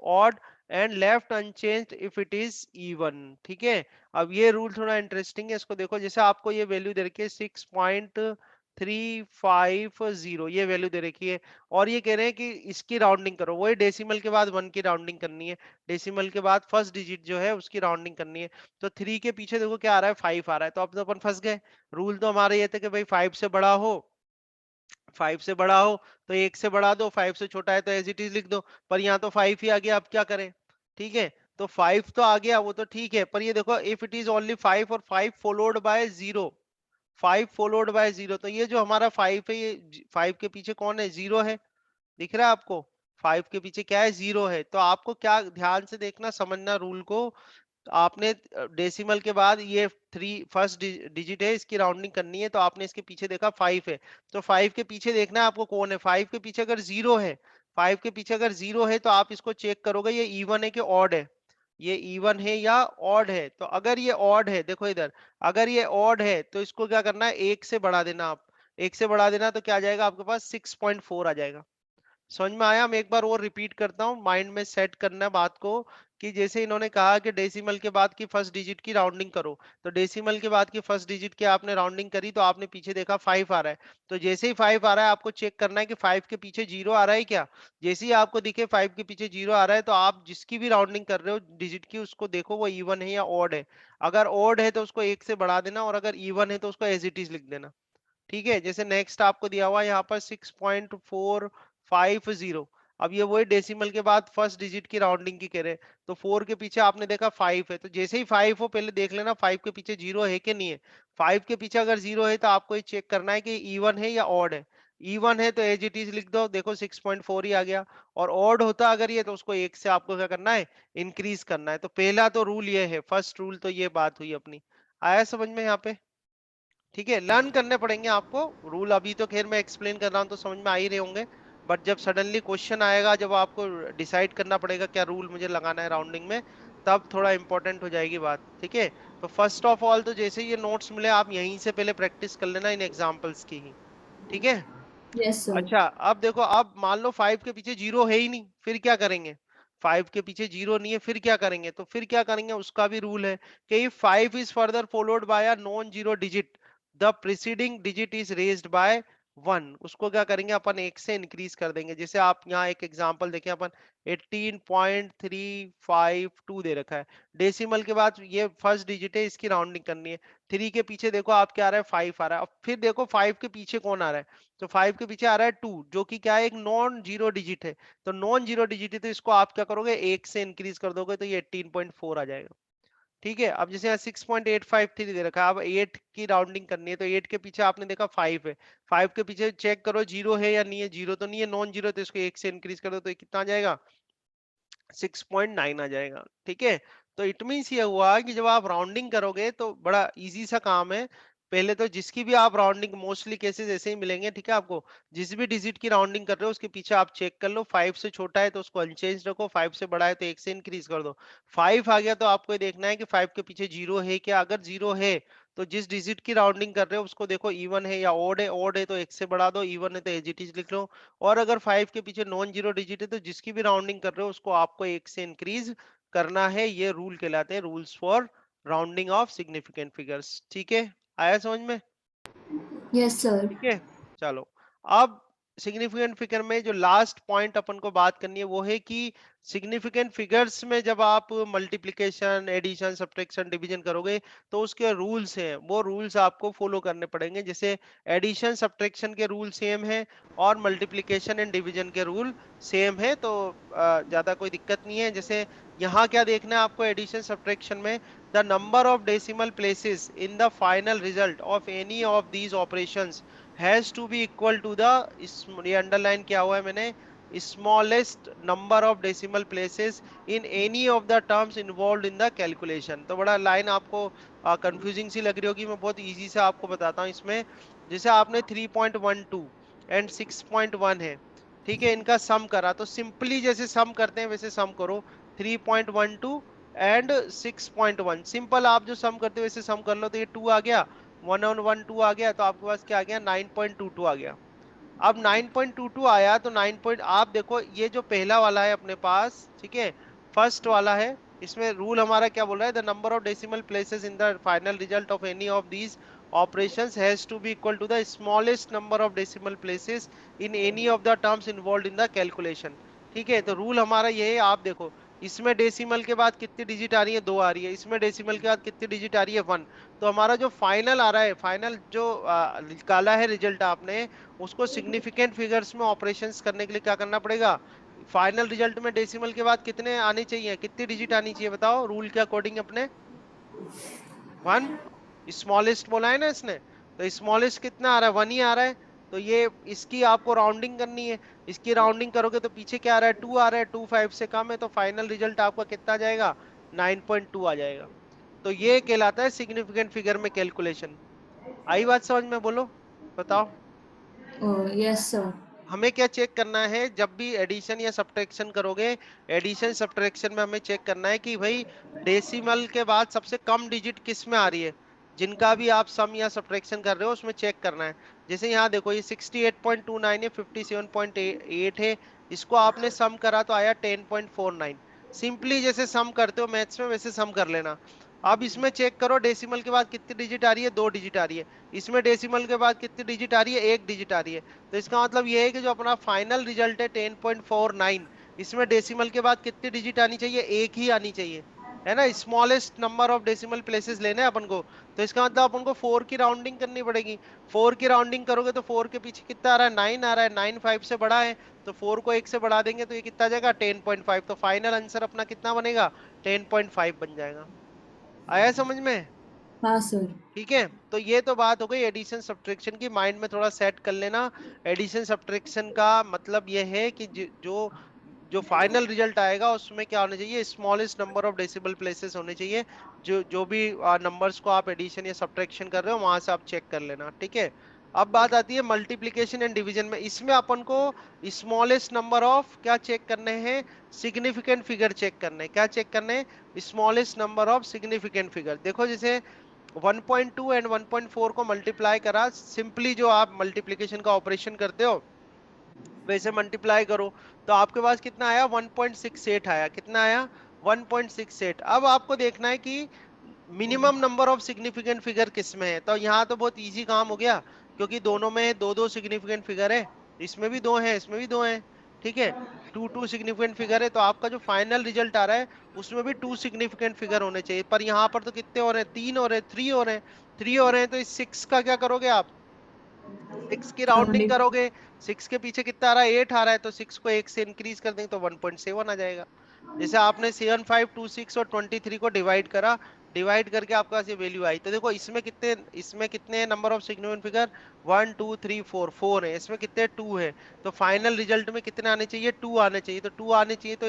odd and left unchanged if it is even। ठीक है, अब ये रूल थोड़ा इंटरेस्टिंग है, इसको देखो। जैसे आपको ये वैल्यू दे रखी है 6.350, ये वैल्यू दे रखी है, और ये कह रहे हैं कि इसकी राउंडिंग करो, वही डेसिमल के बाद 1 की राउंडिंग करनी है, डेसिमल के बाद फर्स्ट डिजिट जो है उसकी राउंडिंग करनी है। तो 3 के पीछे देखो क्या आ रहा है, 5 आ रहा है, तो अब तो अपन फंस गए। रूल तो हमारे ये थे कि भाई 5 से बड़ा हो, 5 से बड़ा हो तो 1 से बढ़ा दो, 5 से छोटा है तो एज इट इज लिख दो। पर यहाँ तो 5 ही आ गया, अब क्या करें। ठीक है, तो 5 तो आ गया, वो तो ठीक है, पर ये देखो इफ इट इज ओनली 5 और 5 फॉलोड बाय 0, 5 फॉलोड बाय 0, तो ये जो हमारा 5 है, ये 5 के पीछे कौन है, 0 है। दिख रहा है आपको, 5 के पीछे क्या है, 0 है। तो आपको क्या ध्यान से देखना, समझना रूल को। तो आपने डेसिमल के बाद ये 3 फर्स्ट डिजिट है, इसकी राउंडिंग करनी है, तो आपने इसके पीछे देखा 5 है, तो 5 के पीछे देखना है आपको कौन है। 5 के पीछे अगर 0 है, 5 के पीछे अगर 0 है तो आप इसको चेक करोगे ये इवन है कि ऑड है, ये इवन है या ऑड है। तो अगर ये ऑड है, देखो इधर, अगर ये ऑड है तो इसको क्या करना है, 1 से बढ़ा देना आप, 1 से बढ़ा देना, तो क्या आ जाएगा आपके पास, 6.4 आ जाएगा। समझ में आया। मैं एक बार और रिपीट करता हूँ, माइंड में सेट करना है बात को, कि जैसे इन्होंने कहा कि डेसिमल के बाद की फर्स्ट डिजिट की राउंडिंग करो, तो डेसिमल के बाद की फर्स्ट डिजिट की आपने राउंडिंग करी, तो आपने पीछे देखा 5 आ रहा है, तो जैसे ही 5 आ रहा है आपको चेक करना है कि 5 के पीछे 0 आ रहा है क्या। जैसे ही आपको दिखे 5 के पीछे 0 आ रहा है, तो आप जिसकी भी राउंडिंग कर रहे हो डिजिट की, उसको देखो वो इवन है या ऑड है। अगर ऑड है तो उसको 1 से बढ़ा देना, और अगर इवन है तो उसको एज इट इज लिख देना। ठीक है, जैसे नेक्स्ट आपको दिया हुआ है यहाँ पर 6.450, अब ये वही डेसिमल के बाद फर्स्ट डिजिट की राउंडिंग की कह रहे हैं, तो 4 के पीछे आपने देखा 5 है, तो जैसे ही 5 हो पहले देख लेना 5 के पीछे 0 है कि नहीं है। 5 के पीछे अगर 0 है तो आपको ये चेक करना है कि इवन है या ऑड है। इवन है तो एज इट इज लिख दो, देखो 6.4 ही आ गया। और ऑड होता अगर ये, तो उसको 1 से आपको क्या करना है, इंक्रीज करना है। तो पहला तो रूल ये है, फर्स्ट रूल तो ये बात हुई अपनी। आया समझ में यहाँ पे? ठीक है, लर्न करने पड़ेंगे आपको रूल। अभी तो खैर मैं एक्सप्लेन कर रहा हूँ तो समझ में आ ही रहे होंगे, बट जब सडनली क्वेश्चन आएगा, जब आपको डिसाइड करना पड़ेगा क्या रूल मुझे लगाना है राउंडिंग में, तब थोड़ा इंपॉर्टेंट हो जाएगी बात। ठीक है, तो फर्स्ट ऑफ ऑल तो जैसे ये नोट्स मिले आप यहीं से पहले प्रैक्टिस कर लेना इन एग्जाम्पल्स की ही। ठीक है। Yes, sir. अच्छा, अब देखो, अब मान लो 5 के पीछे 0 है ही नहीं, फिर क्या करेंगे? 5 के पीछे 0 नहीं है, फिर क्या करेंगे? तो फिर क्या करेंगे, उसका भी रूल है कि if 5 is further followed by a non zero digit, the preceding digit is raised bye 1, उसको क्या करेंगे अपन 1 से इंक्रीज कर देंगे। जैसे आप यहाँ एक एग्जांपल देखें, अपन 18.352 दे रखा है, डेसिमल के बाद ये फर्स्ट डिजिट है, इसकी राउंडिंग करनी है। 3 के पीछे देखो आप क्या आ रहा है, 5 आ रहा है। अब फिर देखो 5 के पीछे कौन आ रहा है, तो 5 के पीछे आ रहा है 2, जो कि क्या है, एक नॉन जीरो डिजिट है। तो नॉन जीरो डिजिट है तो इसको आप क्या करोगे, 1 से इंक्रीज कर दोगे तो ये 18.4 आ जाएगा। ठीक है, अब जैसे यहाँ 6.853 दे रखा है, अब 8 की राउंडिंग करनी है, तो 8 के पीछे आपने देखा 5 है, 5 के पीछे चेक करो 0 है या नहीं है, 0 तो नहीं है, नॉन जीरो, तो इसको 1 से इंक्रीज कर दो तो ये कितना आ जाएगा, 6.9 आ जाएगा। ठीक है, तो इट मीन्स ये हुआ कि जब आप राउंडिंग करोगे तो बड़ा इजी सा काम है। पहले तो जिसकी भी आप राउंडिंग, मोस्टली केसेस ऐसे ही मिलेंगे, ठीक है, आपको जिस भी डिजिट की राउंडिंग कर रहे हो उसके पीछे आप चेक कर लो, 5 से छोटा है तो उसको अनचेंज रखो, 5 से बड़ा है तो 1 से इंक्रीज कर दो। 5 आ गया तो आपको ये देखना है कि 5 के पीछे 0 है क्या, अगर 0 है तो जिस डिजिट की राउंडिंग कर रहे हो उसको देखो इवन है या ऑड है, ऑड है तो 1 से बढ़ा दो, इवन है तो एज इट इज लिख लो। और अगर 5 के पीछे नॉन जीरो डिजिट है तो जिसकी भी राउंडिंग कर रहे हो उसको आपको 1 से इंक्रीज करना है। ये रूल कहलाते हैं rules for rounding off significant figures. ठीक है, आया समझ में? Yes, sir. ठीक है, चलो। अब सिग्निफिकेंट फिगर में जो लास्ट पॉइंट अपन को बात करनी है वो है कि सिग्निफिकेंट फिगर्स में जब आप मल्टीप्लिकेशन, एडिशन, सब्ट्रैक्शन, डिवीजन करोगे तो उसके रूल्स हैं, वो रूल्स आपको फॉलो करने पड़ेंगे। जैसे एडिशन सब्ट्रैक्शन के रूल सेम है और मल्टीप्लिकेशन एंड डिवीजन के रूल सेम है, तो ज्यादा कोई दिक्कत नहीं है। जैसे यहाँ क्या देखना है आपको, एडिशन सब्ट्रैक्शन में the number of decimal places in the final result of any of these operations has to be equal to the, ये अंडरलाइन किया हुआ है मैंने, smallest number of decimal places in any of the terms involve in the calculation. तो बड़ा line आपको confusing सी लग रही होगी, मैं बहुत इजी से आपको बताता हूँ इसमें। जैसे आपने 3.12 एंड 6.1 है, ठीक है, इनका सम करा, तो सिंपली जैसे सम करते हैं वैसे सम करो। 3.12 एंड 6.1, सिंपल आप जो सम करते हो वैसे सम कर लो, तो ये 2 आ गया, 1 on 1 2 आ गया, तो आपके पास क्या आ गया, 9.22 आ गया। अब 9.22 आया तो 9 पॉइंट, आप देखो ये जो पहला वाला है अपने पास, ठीक है, फर्स्ट वाला है, इसमें रूल हमारा क्या बोल रहा है, the number of decimal places in the final result of any of these operations has to be equal to the smallest number of decimal places in any of the terms involved in the calculation। ठीक है, तो rule हमारा ये है, आप देखो इसमें decimal के बाद कितनी डिजिट आ रही है, 2 आ रही है, इसमें डेसिमल के बाद कितनी डिजिट आ रही है, 1। तो हमारा जो फाइनल आ रहा है, फाइनल जो निकाला है रिजल्ट आपने, उसको सिग्निफिकेंट फिगर्स में ऑपरेशंस करने के लिए क्या करना पड़ेगा, फाइनल रिजल्ट में डेसिमल के बाद कितने आने चाहिए, कितनी डिजिट आनी चाहिए, बताओ रूल के अकॉर्डिंग अपने। 1, स्मॉलेस्ट बोला है ना इसने, तो स्मॉलेस्ट कितना आ रहा है, 1 ही आ रहा है। तो ये इसकी आपको राउंडिंग करनी है, इसकी राउंडिंग करोगे तो पीछे क्या आ रहा है, 2 आ रहा है, 2 5 से कम है, तो फाइनल रिजल्ट आपका कितना आ जाएगा, 9.2 आ जाएगा। तो ये कहलाता है सिग्निफिकेंट फिगर में कैलकुलेशन। आई बात समझ में, बोलो, बताओ। Oh, yes, sir. हमें क्या चेक करना है जब भी एडिशन या सब्ट्रैक्शन करोगे, एडिशन सब्ट्रैक्शन में हमें चेक करना है कि भाई डेसिमल के बाद सबसे कम डिजिट किस में आ रही है, जिनका भी आप सम या सब्ट्रैक्शन कर रहे हो उसमें चेक करना है। जैसे यहाँ देखो ये 68.29 है, 57.8 है, इसको आपने सम करा तो आया 10.49। सिंपली जैसे सम करते हो मैथ्स में वैसे सम कर लेना। अब इसमें चेक करो डेसिमल के बाद कितनी डिजिट आ रही है, 2 डिजिट आ रही है, इसमें डेसिमल के बाद कितनी डिजिट आ रही है, 1 डिजिट आ रही है। तो इसका मतलब ये है कि जो अपना फाइनल रिजल्ट है 10.49, इसमें डेसिमल के बाद कितनी डिजिट आनी चाहिए, 1 ही आनी चाहिए। है ना, smallest number of decimal places लेने हैं अपन को। तो इसका मतलब अपन को 4 की राउंडिंग करनी पड़ेगी। 4 की राउंडिंग करोगे तो 4 के पीछे कितना आ रहा है, 9 आ रहा है, 9 5 से बड़ा है, तो 4 को 1 से बढ़ा देंगे तो ये कितना आ जाएगा, 10.5। तो फाइनल आंसर अपना कितना बनेगा, 10.5 बन जाएगा। आया समझ में? हाँ सर। ठीक है, तो ये तो बात हो गई एडिशन सब्ट्रैक्शन की, माइंड में थोड़ा सेट कर लेना। एडिशन सब्ट्रैक्शन का मतलब ये है कि जो जो फाइनल रिजल्ट आएगा उसमें क्या होना चाहिए, smallest number of decimal places होने चाहिए। जो जो भी नंबर्स को आप एडिशन या सब्ट्रैक्शन कर रहे हो वहां से आप चेक कर लेना, ठीक है। अब बात आती है मल्टीप्लीकेशन एंड डिवीजन में। इसमें अपन को स्मॉलेस्ट नंबर ऑफ क्या चेक करने हैं, सिग्निफिकेंट फिगर चेक करने हैं। क्या चेक करने हैं, smallest number of significant figure. देखो जैसे 1.2 एंड 1.4 को मल्टीप्लाई करा, सिंपली जो आप मल्टीप्लिकेशन का ऑपरेशन करते हो वैसे मल्टीप्लाई करो, तो आपके पास कितना आया, 1.68 आया। कितना आया, 1.68। अब आपको देखना है कि minimum number of significant figure किस में है। तो यहाँ तो बहुत इजी काम हो गया, क्योंकि दोनों में दो दो सिग्निफिकेंट फिगर है, इसमें भी दो है, इसमें भी दो है, ठीक है। टू टू सिग्निफिकेंट फिगर है, तो आपका जो फाइनल रिजल्ट आ रहा है उसमें भी टू सिग्निफिकेंट फिगर होने चाहिए। पर यहाँ पर तो कितने हो रहे हैं, तीन हो रहे हैं, थ्री हो रहे हैं। थ्री हो रहे हैं तो इस सिक्स का क्या करोगे आप, सिक्स की राउंडिंग राउंडिंग। करोगे। सिक्स के पीछे कितना आ रहा है, एट आ रहा है, तो सिक्स को एक से इंक्रीज कर देंगे तो 1.7 आ जाएगा। जैसे आपने 7 5 2 6 और 23 को डिवाइड करा, डिवाइड करके आपके पास ये वैल्यू आई। तो देखो इसमें कितने नंबर ऑफ सिग्निफिकेंट फिगर, 1 2 3 4, 4 है, इसमें कितने, टू है। तो फाइनल रिजल्ट में कितने आने चाहिए, टू आने चाहिए। तो टू आने चाहिए तो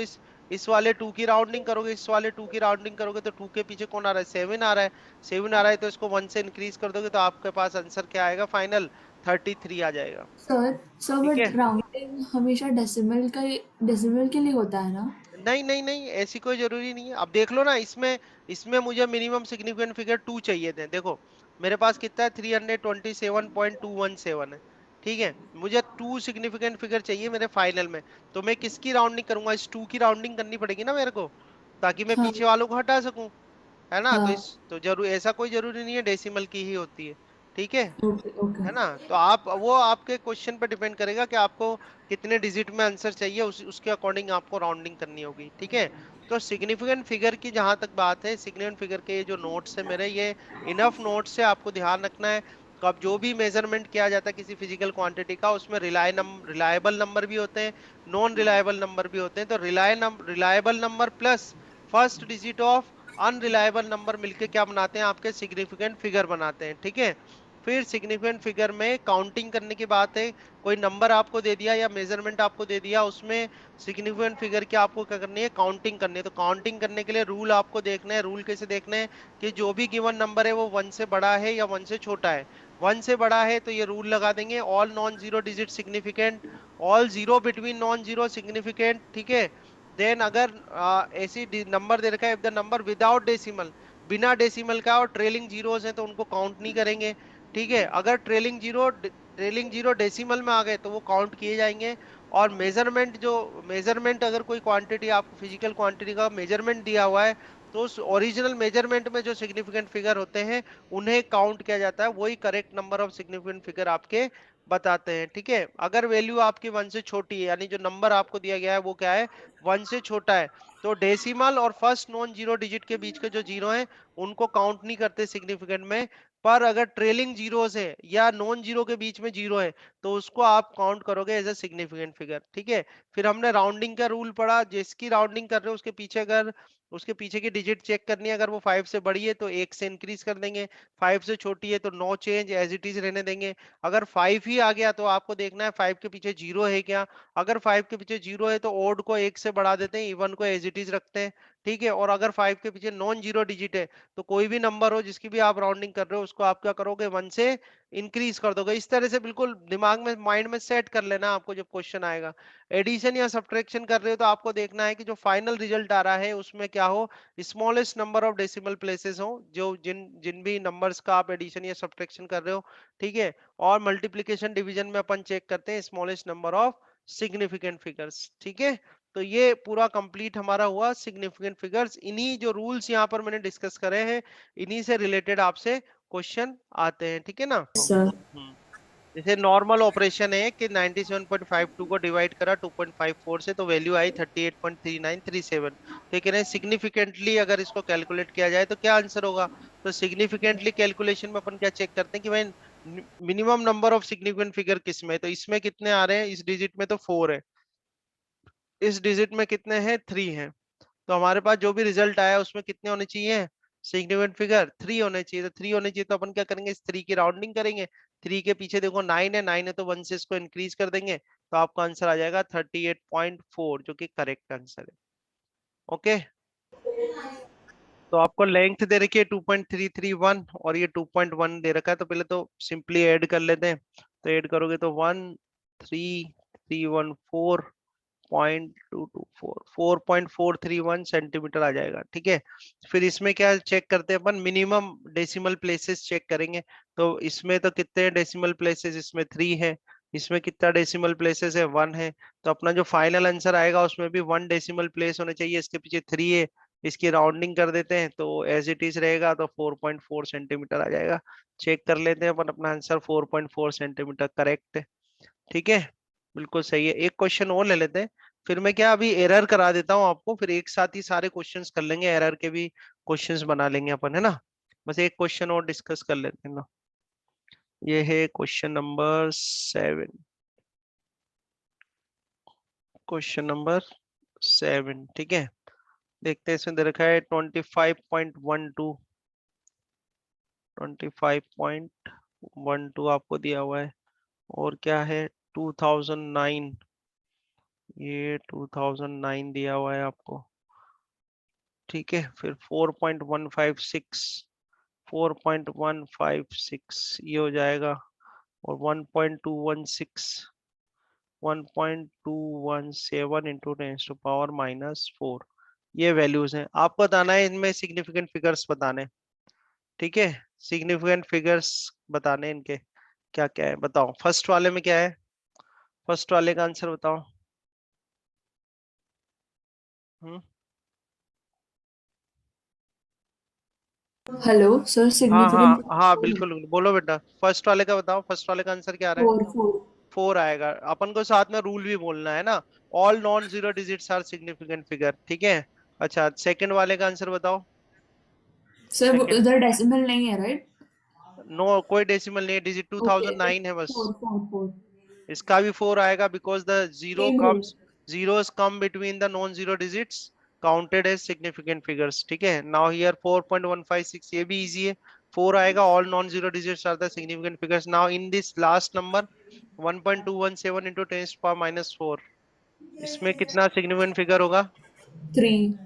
इस वाले टू की राउंडिंग करोगे, इस वाले टू की राउंडिंग करोगे, तो टू के पीछे कौन आ रहा है, सेवन आ रहा है। सेवन आ रहा है तो इसको वन से इंक्रीज कर दोगे तो आपके पास आंसर क्या आएगा, फाइनल 33 आ जाएगा। सर सर ठीक बट है, राउंडिंग हमेशा डेसिमल के लिए होता है ना? नहीं नहीं नहीं, ऐसी कोई जरूरी नहीं है। अब देख लो ना, इसमें इसमें मुझे मिनिमम सिग्निफिकेंट फिगर टू चाहिए थे। देखो मेरे पास कितना है, 327.217 है, ठीक है। मुझे टू सिग्निफिकेंट फिगर चाहिए मेरे फाइनल में। तो मैं किसकी राउंडिंग करूंगा, इस टू की राउंडिंग करनी पड़ेगी ना मेरे को, ताकि मैं हाँ पीछे वालों को हटा सकूं, है ना। तो हाँ। इस तो जरूर ऐसा कोई जरूरी नहीं है, डेसिमल की ही होती है, ठीक है। Okay okay. है ना, तो आप वो आपके क्वेश्चन पे डिपेंड करेगा कि आपको कितने डिजिट में आंसर चाहिए, उसके अकॉर्डिंग आपको राउंडिंग करनी होगी, ठीक है। तो सिग्निफिकेंट फिगर की जहां तक बात है, सिग्निफिकेंट फिगर के ये जो नोट्स है मेरे, ये इनफ नोट्स है, आपको ध्यान रखना है। तो अब जो भी मेजरमेंट किया जाता है किसी फिजिकल क्वांटिटी का, उसमें रिलायबल नंबर भी होते हैं, नॉन रिलायबल नंबर भी होते हैं। तो reliable number plus first digit of unreliable number मिलके क्या बनाते हैं, आपके सिग्निफिकेंट फिगर बनाते हैं, ठीक है। फिर सिग्निफिकेंट फिगर में काउंटिंग करने की बात है। कोई नंबर आपको दे दिया या मेजरमेंट आपको दे दिया, उसमें सिग्निफिकेंट फिगर की आपको क्या करनी है, काउंटिंग करनी है। तो काउंटिंग करने के लिए रूल आपको देखना है। रूल कैसे देखने हैं, कि जो भी गिवन नंबर है वो वन से बड़ा है या वन से छोटा है। वन से बड़ा है तो ये रूल लगा देंगे, all non zero digit significant, all zero between non zero significant, ठीक है। देन अगर ऐसी नंबर दे रखा है, if the number without decimal, बिना डेसिमल का, और ट्रेलिंग जीरोस हैं तो उनको काउंट नहीं करेंगे, ठीक है। अगर ट्रेलिंग जीरो डेसिमल में आ गए तो वो काउंट किए जाएंगे। और मेजरमेंट अगर कोई क्वांटिटी आपको फिजिकल क्वांटिटी का मेजरमेंट दिया हुआ है, तो उस ओरिजिनल मेजरमेंट में जो सिग्निफिकेंट फिगर होते हैं उन्हें काउंट किया जाता है, वही correct number of significant figure आपके बताते हैं, ठीक है। अगर वैल्यू आपकी वन से छोटी है, यानी जो नंबर आपको दिया गया है वो क्या है, वन से छोटा है, तो डेसिमल और फर्स्ट नॉन जीरो डिजिट के बीच के जो जीरो है उनको काउंट नहीं करते सिग्निफिकेंट में। पर अगर ट्रेलिंग जीरोस है या नॉन जीरो के बीच में जीरो है तो उसको आप काउंट करोगे एज अ सिग्निफिकेंट फिगर, ठीक है। फिर हमने राउंडिंग का रूल पढ़ा, जिसकी राउंडिंग कर रहे हो उसके पीछे की डिजिट चेक करनी है, अगर वो फाइव से बड़ी है तो एक से इंक्रीज कर देंगे, फाइव से छोटी है तो no change as it is रहने देंगे। अगर फाइव ही आ गया तो आपको देखना है फाइव के पीछे जीरो है क्या। अगर फाइव के पीछे जीरो है तो ओड को एक से बढ़ा देते हैं, इवन को एज इट इज रखते हैं, ठीक है। और अगर फाइव के पीछे नॉन जीरो डिजिट है तो कोई भी नंबर हो जिसकी भी आप राउंडिंग कर रहे हो उसको आप क्या करोगे, वन से इंक्रीज कर दोगे। इस तरह से बिल्कुल दिमाग में माइंड में सेट कर लेना आपको जब क्वेश्चन आएगा। एडिशन या सब्ट्रैक्शन कर रहे हो तो आपको देखना है कि जो फाइनल रिजल्ट आ रहा है उसमें क्या हो, smallest number of decimal places हो, जो जिन जिन भी नंबर्स का आप एडिशन या सब्ट्रैक्शन कर रहे हो, ठीक है। और मल्टीप्लीकेशन डिवीजन में अपन चेक करते हैं smallest number of significant figures, ठीक है। तो ये पूरा कंप्लीट हमारा हुआ सिग्निफिकेंट फिगर्स। इन्हीं जो रूल्स यहाँ पर मैंने डिस्कस करे हैं, इन्हीं से रिलेटेड आपसे क्वेश्चन आते हैं, ठीक है ना। सर। हम्म जैसे नॉर्मल ऑपरेशन है कि 97.52 को डिवाइड करा 2.54 से, तो वैल्यू आई 38.3937। तो ये कह रहे हैं सिग्निफिकेंटली अगर इसको कैलकुलेट किया जाए तो क्या आंसर होगा। तो सिग्निफिकेंटली कैलकुलेशन में अपन क्या चेक करते हैं कि भाई minimum number of significant figure किस में है। तो इसमें कितने आ रहे हैं, इस डिजिट में तो 4 है, इस डिजिट में कितने हैं, 3 है। तो हमारे पास जो भी रिजल्ट आया उसमें कितने होने चाहिए, सिग्निफिकेंट फिगर 3 होने चाहिए। तो 3 होने चाहिए, तो अपन क्या करेंगे, इस 3 की राउंडिंग करेंगे। 3 के पीछे देखो 9 है, 9 है तो 1 से इसको इंक्रीज कर देंगे, तो आपका आंसर आ जाएगा 38.4, जो कि करेक्ट आंसर है। ओके। तो आपको लेंथ दे रखी है 2.331 और ये 2.1 दे रखा है, तो पहले तो सिंपली ऐड कर लेते हैं। तो ऐड करोगे तो 13314 0.224 4.431 सेंटीमीटर आ जाएगा। ठीक है। फिर इसमें क्या चेक करते हैं अपन, मिनिमम डेसिमल प्लेसेस चेक करेंगे। तो इसमें तो कितने डेसिमल प्लेसेस, इसमें 3 है। इसमें कितना डेसिमल प्लेसेस है, 1 है। तो अपना जो फाइनल आंसर आएगा उसमें भी 1 डेसिमल प्लेस होने चाहिए, इसके पीछे 3 है। इसकी राउंडिंग कर देते हैं तो एज इट इज रहेगा, तो 4.4 सेंटीमीटर आ जाएगा। चेक कर लेते हैं अपन, अपना आंसर 4.4 सेंटीमीटर करेक्ट है। ठीक है, बिल्कुल सही है। एक क्वेश्चन और ले लेते हैं, फिर मैं क्या अभी एरर करा देता हूँ आपको, फिर एक साथ ही सारे क्वेश्चंस कर लेंगे, एरर के भी क्वेश्चंस बना लेंगे अपन, है ना। बस एक क्वेश्चन और डिस्कस कर लेते हैं ना। ये है क्वेश्चन नंबर 7। क्वेश्चन नंबर 7, ठीक है। देखते हैं, इसमें दे रखा है 25.12, 25.12 आपको दिया हुआ है। और क्या है, 2009, ये 2009 दिया हुआ है आपको। ठीक है, फिर 4.156, 4.156 ये हो जाएगा। और 1.216, 1.217 इंटू 10⁻⁻⁴ ये वैल्यूज हैं। आपको बताना है इनमें सिग्निफिकेंट फिगर्स बताने हैं, ठीक है। सिग्निफिकेंट फिगर्स बताने हैं इनके, क्या क्या है बताओ। फर्स्ट वाले में क्या है, फर्स्ट वाले का आंसर बताओ। हम्म। हेलो सर, हाँ हाँ सिग्निफिकेंट हाँ, बिल्कुल बिल्कुल, बोलो बेटा, फर्स्ट वाले का बताओ, फर्स्ट वाले का आंसर क्या आ रहा है। 4 4। 4 आएगा। अपन को साथ में रूल भी बोलना है ना, all non zero digits are significant figure, ठीक है। अच्छा, सेकंड वाले का आंसर बताओ। सर सेकंड, उधर डेसिमल नहीं है, राइट? नो कोई डेसिमल नहीं है, डिजिट ओके, 2009 है बस। 4 4 4। इसका भी 4 आएगा, because the zero same rule. Comes, zeros come between the non zero digits counted as significant figures, ठीक है। नाउ हियर 4.156 ये भी इजी है, 4 आएगा, all non zero digits are the significant figures. Now in this last number 1.217 into 10⁻⁻⁴, इसमें कितना significant figure होगा। 3।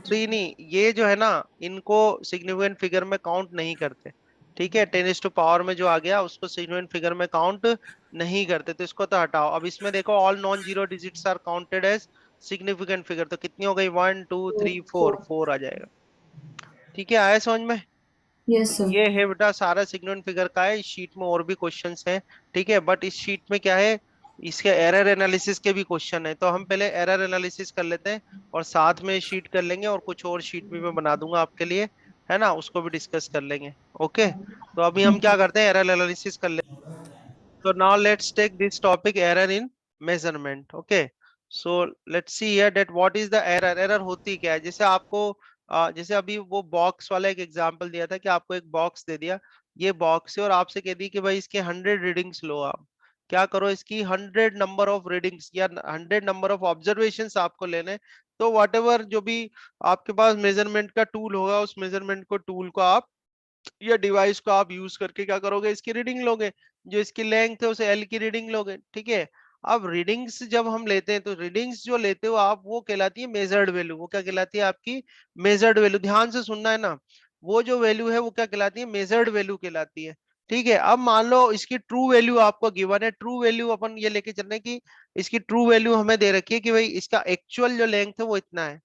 3 नहीं, ये जो है ना, इनको सिग्निफिकेंट फिगर में काउंट नहीं करते, ठीक है। 10⁻⁻ में जो आ गया उसको सिग्निफिकेंट फिगर में काउंट नहीं करते, तो इसको तो हटाओ। अब इसमें देखो, all non zero digits are counted as significant figure, तो कितनी हो गई, 1 2 3 4, 4। 4 आ जाएगा। ठीक है, आया समझ में। Yes sir. ये है बेटा सारा सिग्निफिकेंट फिगर का है। इस शीट में और भी क्वेश्चंस हैं, ठीक है, बट इस शीट में क्या है, इसके एरर एनालिसिस के भी क्वेश्चन है, तो हम पहले एरर एनालिसिस कर लेते हैं और साथ में शीट कर लेंगे, और कुछ और शीट भी मैं बना दूंगा आपके लिए, है ना, उसको भी डिस्कस कर लेंगे। ओके, तो अभी हम क्या करते हैं, एरर एनालिसिस कर लेते हैं। So now let's take this topic, error in measurement. Okay. So let's see here that what is the error. Error होती क्या है, जैसे आपको जैसे अभी वो बॉक्स वाला एक एग्जांपल दिया था कि आपको एक बॉक्स दे दिया, ये बॉक्स है, और आपसे कह दी कि भाई इसके 100 रीडिंग्स लो। आप क्या करो, इसकी 100 नंबर ऑफ रीडिंग्स या 100 नंबर ऑफ ऑब्जर्वेशंस आपको लेने। तो वट एवर जो भी आपके पास मेजरमेंट का टूल होगा, उस मेजरमेंट को टूल को आप या डिवाइस को आप यूज करके क्या करोगे, इसकी रीडिंग लोगे। जो इसकी लेंथ है उसे एल की रीडिंग लोगे, ठीक है। अब रीडिंग्स जब हम लेते हैं, तो रीडिंग्स जो लेते हो आप, वो कहलाती है मेजर्ड वैल्यू। वो क्या कहलाती है आपकी, मेजर्ड वैल्यू। ध्यान से सुनना है ना, वो जो वैल्यू है वो क्या कहलाती है, मेजर्ड वैल्यू कहलाती है। ठीक है, अब मान लो इसकी ट्रू वैल्यू आपको गिवन है। ट्रू वैल्यू अपन ये लेके चल रहे हैं कि इसकी ट्रू वैल्यू हमें दे रखी है कि भाई इसका एक्चुअल जो लेंथ है वो इतना है।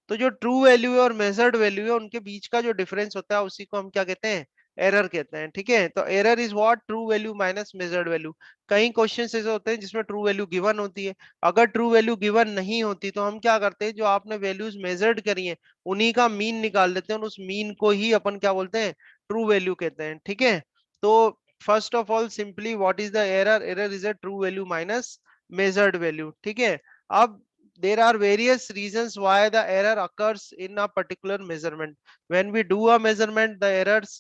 तो जो ट्रू वैल्यू है और मेजर्ड वैल्यू है, उनके बीच का जो डिफरेंस होता है उसी को हम क्या कहते हैं, एरर कहते हैं। ठीक है, तो error is what, true value minus measured value. कई क्वेश्चन ऐसे होते हैं जिसमें ट्रू वैल्यू गिवन होती है। अगर ट्रू वैल्यू गिवन नहीं होती तो हम क्या करते हैं, जो आपने वैल्यूज मेजर्ड करी हैं उन्हीं का मीन निकाल लेते हैं, और उस मीन को ही अपन क्या बोलते हैं, ट्रू वैल्यू कहते हैं। ठीक है, तो first of all simply what is the error? Error is a true value minus measured value, ठीक है। अब there are various reasons why the error occurs in a particular measurement. When we do a measurement, the errors,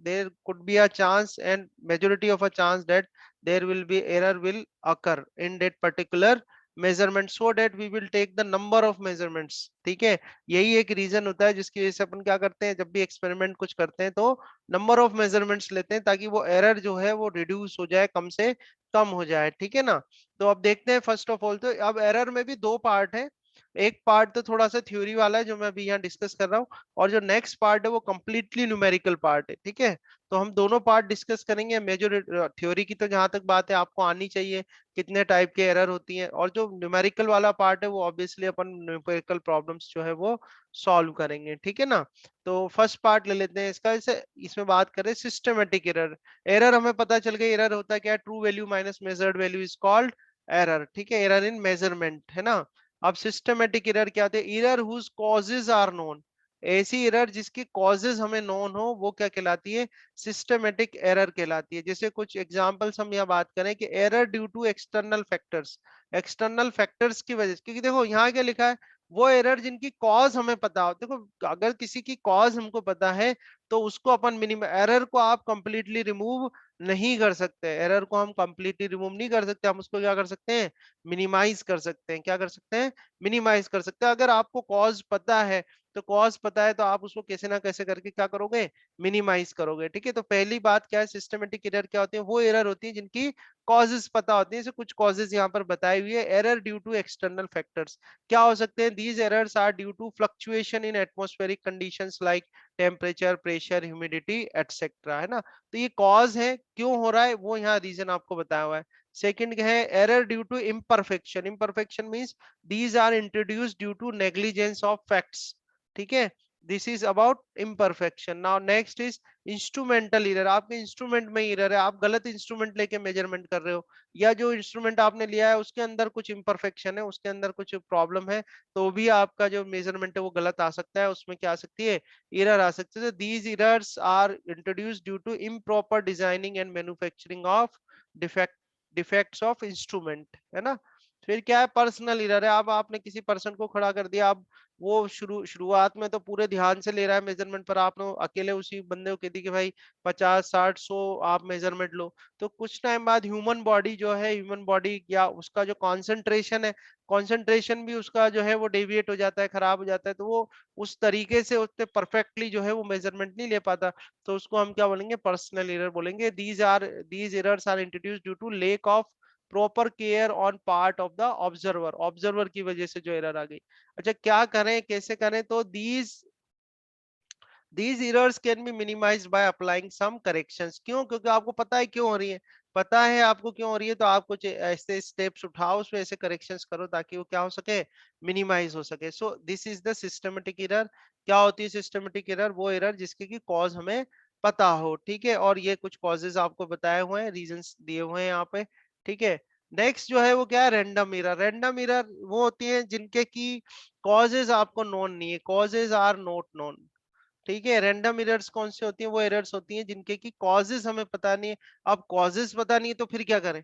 there could be a chance and majority of a chance that there will be error will occur in that particular measurement, so that we will take the number of measurements, ठीक है। यही एक reason होता है जिसकी वजह से अपन क्या करते हैं, जब भी एक्सपेरिमेंट कुछ करते हैं तो नंबर ऑफ मेजरमेंट्स लेते हैं, ताकि वो एरर जो है वो रिड्यूस हो जाए, कम से कम हो जाए, ठीक है ना। तो अब देखते हैं फर्स्ट ऑफ ऑल, तो अब एरर में भी दो पार्ट है। एक पार्ट तो थोड़ा सा थ्योरी वाला है जो मैं अभी यहाँ डिस्कस कर रहा हूँ, और जो नेक्स्ट पार्ट है वो कंप्लीटली न्यूमेरिकल पार्ट है, ठीक है। तो हम दोनों पार्ट डिस्कस करेंगे। मेजर थ्योरी की तो जहां तक बात है आपको आनी चाहिए, कितने टाइप के एरर होती हैं, और जो न्यूमेरिकल वाला पार्ट है वो ऑब्वियसली अपन न्यूमेरिकल प्रॉब्लम्स जो है वो सॉल्व करेंगे, ठीक है ना। तो फर्स्ट पार्ट ले लेते हैं इसका। इसे इसमें बात करें सिस्टमेटिक एरर। एरर हमें पता चल गया, एरर होता है क्या, true value minus measured value is called error, ठीक है। एरर इन मेजरमेंट, है ना। अब सिस्टमेटिक एरर क्या होते हैं? Error whose causes are known. ऐसी एरर जिसकी कॉजेज हमें नोन हो वो क्या कहलाती है? सिस्टमेटिक एरर कहलाती है। जैसे कुछ एग्जांपल्स हम यहाँ बात करें कि error due to external factors, external factors की वजह से, क्योंकि देखो यहाँ क्या लिखा है, वो एरर जिनकी कॉज हमें पता हो। देखो अगर किसी की कॉज हमको पता है तो उसको अपन मिनिमम, एरर को आप कंप्लीटली रिमूव नहीं कर सकते, एरर को हम कंप्लीटली रिमूव नहीं कर सकते, हम उसको क्या कर सकते हैं, मिनिमाइज कर सकते हैं। क्या कर सकते हैं? मिनिमाइज कर सकते हैं। अगर आपको कॉज पता है, तो कॉज पता है तो आप उसको कैसे ना कैसे करके क्या करोगे, मिनिमाइज करोगे, ठीक है। तो पहली बात क्या है, सिस्टमेटिक एरर क्या होती है? वो एरर होती है जिनकी कॉजेज पता होती है। जैसे कुछ कॉजेज यहाँ पर बताई हुई है, error due to external factors क्या हो सकते हैं? These errors are due to fluctuation in atmospheric conditions like temperature, pressure, humidity etcetera, है ना। तो ये कॉज है, क्यों हो रहा है वो यहाँ रीजन आपको बताया हुआ है। सेकंड है error due to imperfection. Imperfection means these are introduced due to negligence of facts, ठीक है। This is about imperfection. Now next is instrumental error. आपके इंस्ट्रूमेंट में एरर है, आप गलत इंस्ट्रूमेंट लेके मेजरमेंट कर रहे हो, या जो इंस्ट्रूमेंट आपने लिया है उसके अंदर कुछ इम्परफेक्शन है, उसके अंदर कुछ प्रॉब्लम है, तो भी आपका जो मेजरमेंट है वो गलत आ सकता है, उसमें क्या आ सकती है, एरर आ सकती है। These errors are introduced due to improper designing and manufacturing of defects of instrument, है ना। फिर क्या है, पर्सनल एरर है। अब आपने किसी पर्सन को खड़ा कर दिया, अब वो शुरुआत में तो पूरे ध्यान से ले रहा है मेजरमेंट, पर आपने अकेले उसी बंदे को कह दी कि भाई 50 60 100 आप मेजरमेंट लो, तो कुछ टाइम बाद ह्यूमन बॉडी जो है, ह्यूमन बॉडी या उसका जो कॉन्सेंट्रेशन है, कॉन्सेंट्रेशन भी उसका जो है वो डेविएट हो जाता है, खराब हो जाता है, तो वो उस तरीके से उससे परफेक्टली जो है वो मेजरमेंट नहीं ले पाता, तो उसको हम क्या बोलेंगे, पर्सनल एरर बोलेंगे। These errors are introduced due to lack of proper care on part of the observer. Observer की वजह से जो एरर आ गई। अच्छा क्या करें, कैसे करें? तो these errors can be minimized by applying some corrections। क्यों? क्योंकि आपको पता है क्यों हो रही है, पता है आपको क्यों हो रही है, तो आप कुछ ऐसे स्टेप्स उठाओ, उसमें ऐसे करेक्शंस करो ताकि वो क्या हो सके, मिनिमाइज हो सके। सो this is the systematic error. क्या होती है सिस्टमेटिक एरर? वो एरर जिसके की कॉज हमें पता हो, ठीक है। और ये कुछ कॉजेज आपको बताए हुए हैं, रीजंस दिए हुए हैं यहाँ पे, ठीक है। नेक्स्ट जो है वो क्या है, रैंडम एरर। रैंडम एरर वो होती है जिनके की कॉजेज आपको नोन नहीं है, कॉजेज आर नॉट नोन, ठीक है। रैंडम एरर्स कौन सी होती हैं? वो एरर्स होती हैं जिनके की कॉजेस हमें पता नहीं है। अब कॉजेस पता नहीं है तो फिर क्या करें?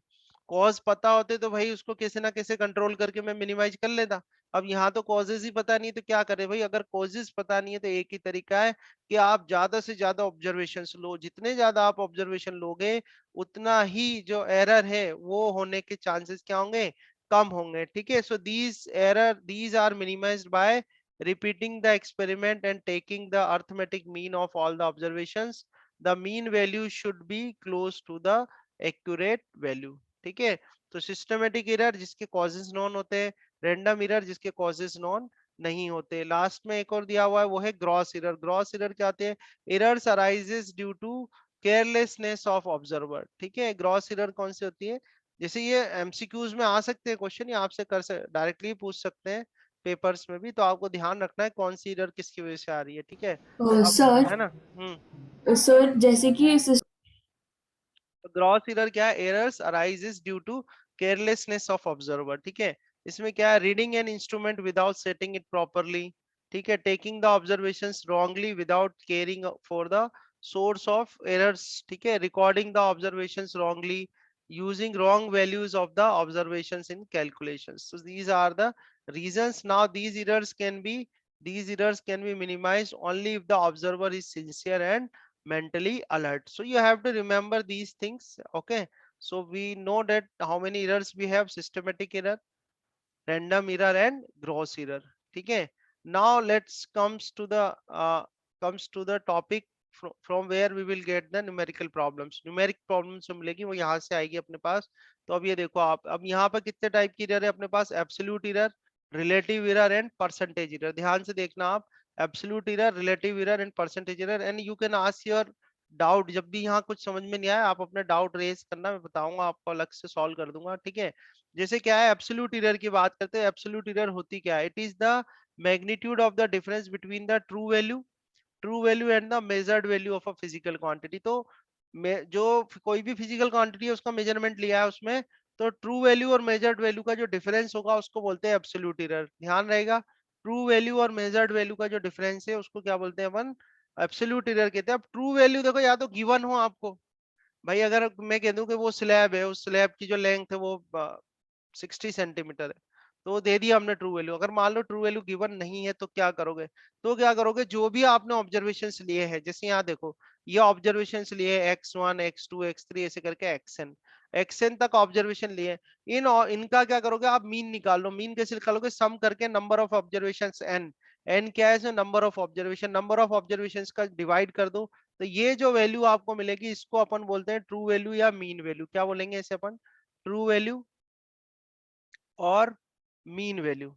कॉज पता होते तो भाई उसको कैसे ना कैसे कंट्रोल करके मैं मिनिमाइज कर लेता। अब यहाँ तो कॉजेस ही पता नहीं है तो क्या करें भाई? अगर कॉजेस पता नहीं है तो एक ही तरीका है कि आप ज्यादा से ज्यादा ऑब्जर्वेशन लो। जितने ज्यादा आप ऑब्जर्वेशन लोगे उतना ही जो एरर है वो होने के चांसेस क्या होंगे, कम होंगे, ठीक है। So these are minimised by repeating the experiment and taking the arithmetic mean of all the observations. The mean value should be close to the accurate value, ठीक है। तो सिस्टमेटिक एरर जिसके कॉजेज नॉन होते हैं, random error जिसके causes non नहीं होते। Last में एक और दिया हुआ है वो है ग्रॉस एरर। ग्रॉस एरर क्या होते हैं? Errors arises due to carelessness of observer, ठीक है। ग्रॉस एरर कौन सी होती है? जैसे ये एमसीक्यूज में आ सकते हैं क्वेश्चन, या आपसे डायरेक्टली पूछ सकते हैं पेपर्स में भी, तो आपको ध्यान रखना है कौन सी एरर किसकी वजह से आ रही है, ठीक है। अब सर है ना। सर जैसे कि तो ग्रॉस एरर क्या है? Errors arises due to carelessness of observer, ठीक है। इसमें क्या है? Reading an instrument without setting it properly, ठीक है। Taking the observations wrongly without caring for the source of errors, ठीक है, recording the observations wrongly, using wrong values of the observations in calculations. So these are the reasons. Now these errors can be minimized only if the observer is sincere and mentally alert. So you have to remember these things. Okay, so we know that how many errors we have: systematic error, random error and gross error. ठीक है, now let's comes to the topic from where we will get the numerical problems. numeric problems जो मिलेगी वो यहाँ से आएगी अपने पास. तो अब ये देखो आप, अब यहाँ पर कितने टाइप की error है अपने पास: absolute error, relative error and percentage error. ध्यान से देखना आप, absolute error, relative error and percentage error. And you can ask your doubt, जब भी यहाँ कुछ समझ में नहीं आया आप अपने डाउट रेज करना, मैं बताऊंगा आपको, अलग से सॉल्व कर दूंगा. ठीक है, जैसे क्या है, एब्सोल्यूट एरर की बात करते हैं. एब्सोल्यूट एरर होती क्या है? It is the magnitude of the difference between the true value and the measured value of a physical quantity. तो जो कोई भी फिजिकल क्वांटिटी है उसका मेजरमेंट लिया है उसमें, तो ट्रू वैल्यू और मेजर्ड वैल्यू का जो डिफरेंस होगा उसको बोलते हैं एब्सोल्यूट एरर. ध्यान रहेगा, ट्रू वैल्यू और मेजर्ड वैल्यू का जो डिफरेंस है उसको क्या बोलते हैं अपन? एब्सोल्यूट एरर कहते हैं. अब ट्रू वैल्यू देखो, या तो गिवन हो आपको, भाई अगर मैं कह दूं कि वो स्लैब है, उस स्लैब की जो लेंथ है वो 60 सेंटीमीटर है, तो वो दे दिया हमने ट्रू वैल्यू. अगर मान लो ट्रू वैल्यू गिवन नहीं है तो क्या करोगे? तो क्या करोगे, जो भी आपने ऑब्जर्वेशंस लिए हैं, जैसे यहाँ देखो ये ऑब्जर्वेशंस लिए x1 x2 x3 ऐसे करके xn तक ऑब्जर्वेशन लिए, इनका क्या करोगे आप? मीन निकाल लो. मीन कैसे निकालोगे? सम करके नंबर ऑफ ऑब्जर्वेशंस n क्या है? Number of observation, number of observations का डिवाइड कर दो, तो ये जो वैल्यू आपको मिलेगी इसको अपन बोलते हैं ट्रू वैल्यू या मीन वैल्यू. क्या बोलेंगे इसे अपन? ट्रू वैल्यू और मीन वैल्यू.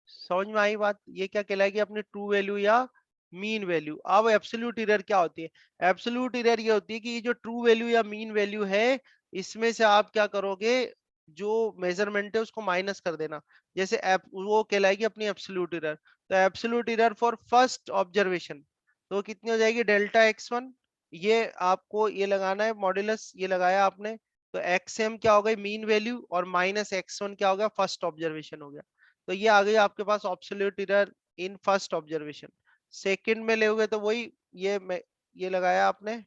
समझ में आई बात? ये क्या कहलाएगी अपनी? ट्रू वैल्यू या मीन वैल्यू. अब एब्सोल्यूट एरर क्या होती है? एब्सोल्यूट एरर ये होती है कि ये जो ट्रू वैल्यू या मीन वैल्यू है, इसमें से आप क्या करोगे, जो मेजरमेंट है उसको माइनस कर देना. जैसे वो कहलाएगी अपनी एब्सोल्यूट एरर. तो absolute error for first observation तो कितनी हो जाएगी? Delta x1. ये आपको ये लगाना है मॉड्यूलस, ये लगाया आपने, तो xm क्या हो गई? मीन वैल्यू, और माइनस x1 क्या हो गया? फर्स्ट ऑब्जर्वेशन हो गया. तो ये आ गई आपके पास absolute error in first observation. Second में लेओगे तो वही, ये लगाया आपने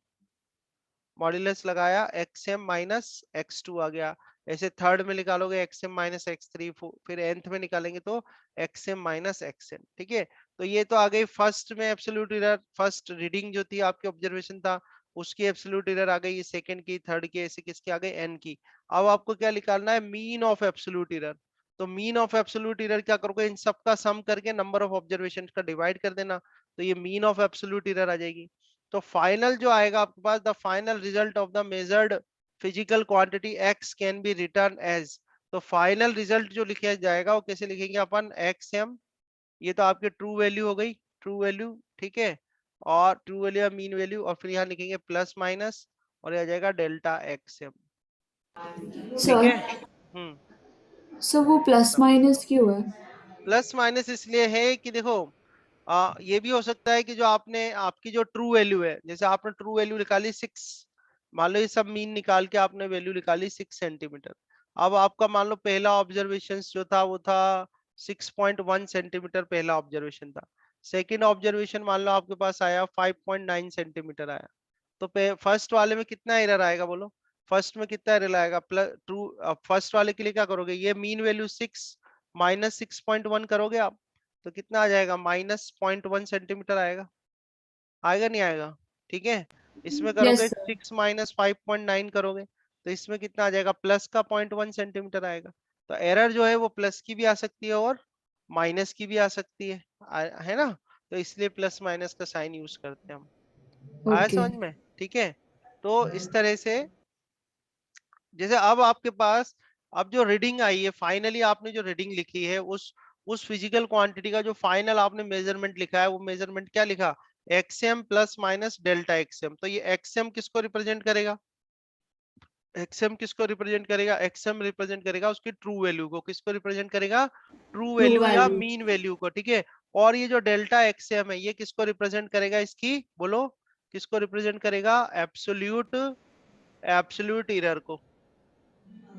मॉड्यूलस, लगाया xm माइनस x2 आ गया. ऐसे थर्ड में निकालोगे xm माइनस x3, फिर nth में निकालेंगे तो xm माइनस xn. ठीक है, तो ये तो आ गई फर्स्ट में एब्सोल्यूट एरर, फर्स्ट रीडिंग जो थी आपके ऑब्जर्वेशन था उसकी एब्सोल्यूट एरर आ गई, सेकंड की, थर्ड की, ऐसे किसकी आ गई? n की. अब आपको क्या निकालना है? Mean of absolute error. तो मीन ऑफ एब्सोल्यूट एरर क्या करोगे? इन सबका सम करके नंबर ऑफ ऑब्जर्वेशन का डिवाइड कर देना, तो ये मीन ऑफ एब्सोल्यूट एरर आ जाएगी. तो फाइनल जो आएगा आपके पास, the final result of the measured physical quantity x can be written as. तो फाइनल रिजल्ट जो लिखा जाएगा वो कैसे लिखेंगे अपन? xm, ये तो आपकी ट्रू वैल्यू हो गई, ट्रू वैल्यू. ठीक है, और ट्रू वैल्यू या मीन वैल्यू, और फिर यहाँ लिखेंगे प्लस माइनस, और ये आ जाएगा डेल्टा xm. ठीक है. सर हम्म. सर वो प्लस माइनस क्यों है? प्लस माइनस इसलिए है कि देखो, ये भी हो सकता है कि जो आपने, आपकी जो ट्रू वैल्यू है, जैसे आपने ट्रू वैल्यू निकाली 6, मान लो ये सब मीन निकाल के आपने वैल्यू निकाली 6 सेंटीमीटर. अब आपका मान लो पहला ऑब्जर्वेशन जो था वो था 6.1 सेंटीमीटर, पहला ऑब्जर्वेशन था. सेकेंड ऑब्जर्वेशन मान लो आपके पास आया 5.9 सेंटीमीटर आया. तो फर्स्ट वाले में कितना एरर आएगा बोलो? फर्स्ट में कितना एरर आएगा? Plus true. फर्स्ट वाले के लिए क्या करोगे? ये मीन वैल्यू 6 माइनस 6.1 करोगे आप, तो कितना आ जाएगा? माइनस 0.1 सेंटीमीटर आएगा. आएगा नहीं आएगा? ठीक है, इसमें यस करोगे सर. 6 - 5.9 करोगे, तो इसमें कितना आ जाएगा? प्लस का 0.1 सेंटीमीटर आएगा. तो एरर जो है वो प्लस की भी आ सकती है और माइनस की भी आ सकती है, है ना? तो इसलिए प्लस माइनस का साइन यूज करते हैं हम. आया ओके. समझ में? ठीक है, तो इस तरह से, जैसे अब आपके पास, अब जो रीडिंग आई है फाइनली, आपने जो रीडिंग लिखी है उस फिजिकल क्वांटिटी का जो फाइनल आपने मेजरमेंट लिखा है, वो मेजरमेंट क्या लिखा? XM plus minus delta XM. तो ये एक्सएम किसको रिप्रेजेंट करेगा? एक्सएम किसको रिप्रेजेंट करेगा? एक्सएम रिप्रेजेंट करेगा उसकी ट्रू वैल्यू को. किसको रिप्रेजेंट करेगा? ट्रू ट्रू वैल्यू या वैल्यू. मीन वैल्यू को. ठीक है, और ये जो डेल्टा एक्सएम है ये किसको रिप्रेजेंट करेगा? इसकी बोलो, किसको रिप्रेजेंट करेगा? एब्सोल्यूट एब्सोल्यूट एरर को.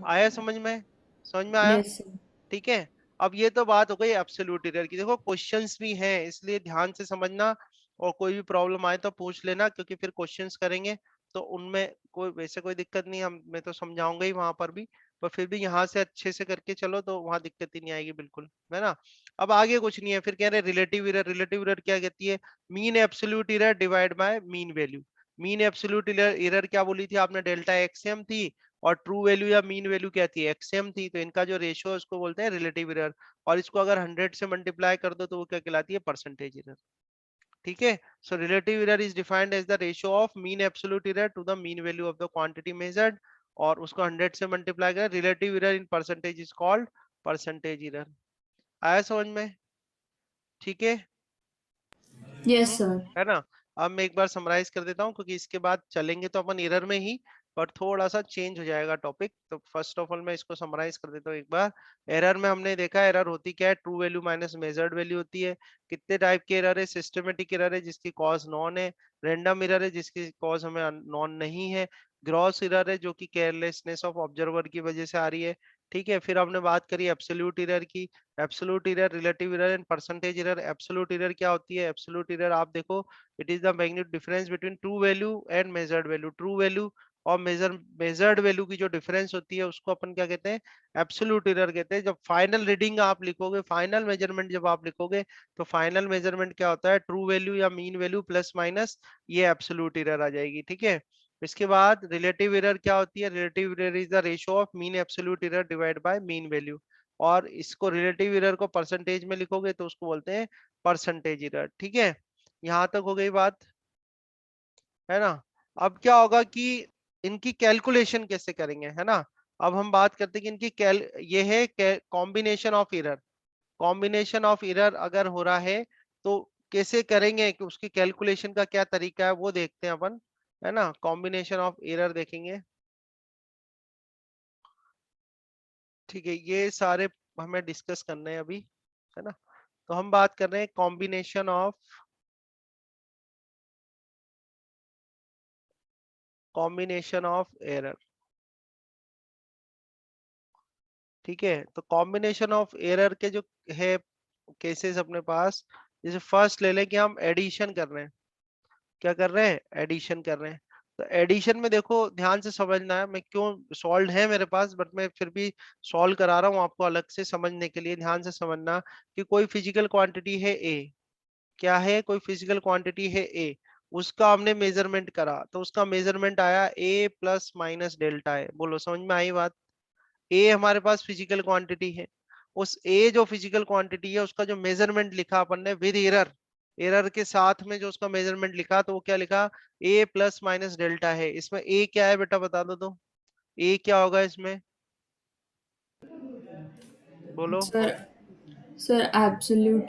आया समझ में? समझ में आया? Yes sir. ठीक है, अब ये तो बात हो गई एब्सोल्यूट एरर की. देखो क्वेश्चंस भी हैं इसलिए ध्यान से समझना, और कोई भी प्रॉब्लम आए तो पूछ लेना, क्योंकि फिर क्वेश्चंस करेंगे तो उनमें कोई वैसे कोई दिक्कत नहीं, हम मैं तो समझाऊंगा ही वहां पर भी। पर फिर भी यहाँ से अच्छे से करके चलो तो वहां दिक्कत ही नहीं आएगी बिल्कुल, है ना। अब आगे कुछ नहीं है, फिर कह रहे रिलेटिव एरर। रिलेटिव एरर क्या कहती है? Mean absolute error divide by mean value. Mean absolute error क्या बोली थी आपने? डेल्टा एक्सएम थी, और ट्रू वैल्यू या मीन वैल्यू क्या थी? एक्सएम थी। तो इनका जो रेशियो है उसको बोलते हैं रिलेटिव एरर। और इसको अगर 100 से मल्टीप्लाई कर दो तो वो क्या कहलाती है? Percentage error. ठीक है। So relative error is defined as the ratio of mean absolute error to the mean value of the quantity measured, और उसको 100 से मल्टीप्लाई करें। Relative error in percentage is called percentage error. आया समझ में? ठीक है। Yes sir. है ना। अब मैं एक बार समराइज कर देता हूँ, क्योंकि इसके बाद चलेंगे तो अपन एरर में ही, पर थोड़ा सा चेंज हो जाएगा टॉपिक। तो फर्स्ट ऑफ ऑल मैं इसको समराइज कर देता हूँ एक बार। एरर में हमने देखा एरर होती क्या है? True value minus measured value होती है। कितने टाइप के एरर है? सिस्टमेटिक एरर है जिसकी कॉज नॉन है, रैंडम एरर है जिसकी कॉज हमें नॉन नहीं है, ग्रॉस एरर है जो कि केयरलेसनेस ऑफ ऑब्जर्वर की वजह से आ रही है। ठीक है। फिर हमने बात करी एब्सोल्यूट एरर की। Absolute error, relative error and percentage error. Absolute error क्या होती है? एब्सोल्यूट एरर आप देखो, it is the magnitude difference between true value and measured value. True value और मेजर्ड वैल्यू की जो डिफरेंस होती है उसको अपन क्या कहते हैं? एब्सोल्यूट एरर कहते हैं। जब फाइनल रीडिंग आप लिखोगे, फाइनल मेजरमेंट जब आप लिखोगे, तो फाइनल मेजरमेंट क्या होता है? ट्रू वैल्यू या मीन वैल्यू प्लस माइनस ये एब्सोल्यूट एरर आ जाएगी। ठीक है। इसके बाद रिलेटिव एरर क्या होती है? Relative error is the ratio of mean absolute error divide by mean value. और इसको रिलेटिव एरर को परसेंटेज में लिखोगे तो उसको बोलते हैं परसेंटेज एरर। ठीक है। यहां तक हो गई बात, है ना। अब क्या होगा कि इनकी कैलकुलेशन कैसे करेंगे, है ना। अब हम बात करते हैं कि इनकी ये है combination of error. Combination of error अगर हो रहा है तो कैसे करेंगे, कि उसकी कैलकुलेशन का क्या तरीका है वो देखते हैं अपन, है ना। कॉम्बिनेशन ऑफ एरर देखेंगे। ठीक है। ये सारे हमें डिस्कस करने हैं अभी, है ना। तो हम बात कर रहे हैं कॉम्बिनेशन ऑफ एरर। ठीक है। तो कॉम्बिनेशन ऑफ एरर के जो है केसेस अपने पास, जैसे फर्स्ट ले लें कि हम एडिशन कर रहे हैं। क्या कर रहे हैं? एडिशन कर रहे हैं। तो एडिशन में देखो ध्यान से समझना है, मैं क्यों सॉल्व है मेरे पास बट मैं फिर भी सॉल्व करा रहा हूँ आपको अलग से समझने के लिए। ध्यान से समझना कि कोई फिजिकल क्वांटिटी है ए। क्या है? कोई फिजिकल क्वांटिटी है ए, उसका हमने मेजरमेंट करा तो उसका मेजरमेंट आया ए प्लस माइनस डेल्टा है। बोलो समझ में आई बात? ए हमारे पास फिजिकल क्वांटिटी है, उस ए जो फिजिकल क्वांटिटी है उसका जो मेजरमेंट लिखा अपन ने विद एरर, एरर के साथ में जो उसका मेजरमेंट लिखा तो वो क्या लिखा? ए प्लस माइनस डेल्टा है। इसमें ए क्या है बेटा बता दो तो, ए क्या होगा इसमें? बोलो। सर सर एब्सोल्यूट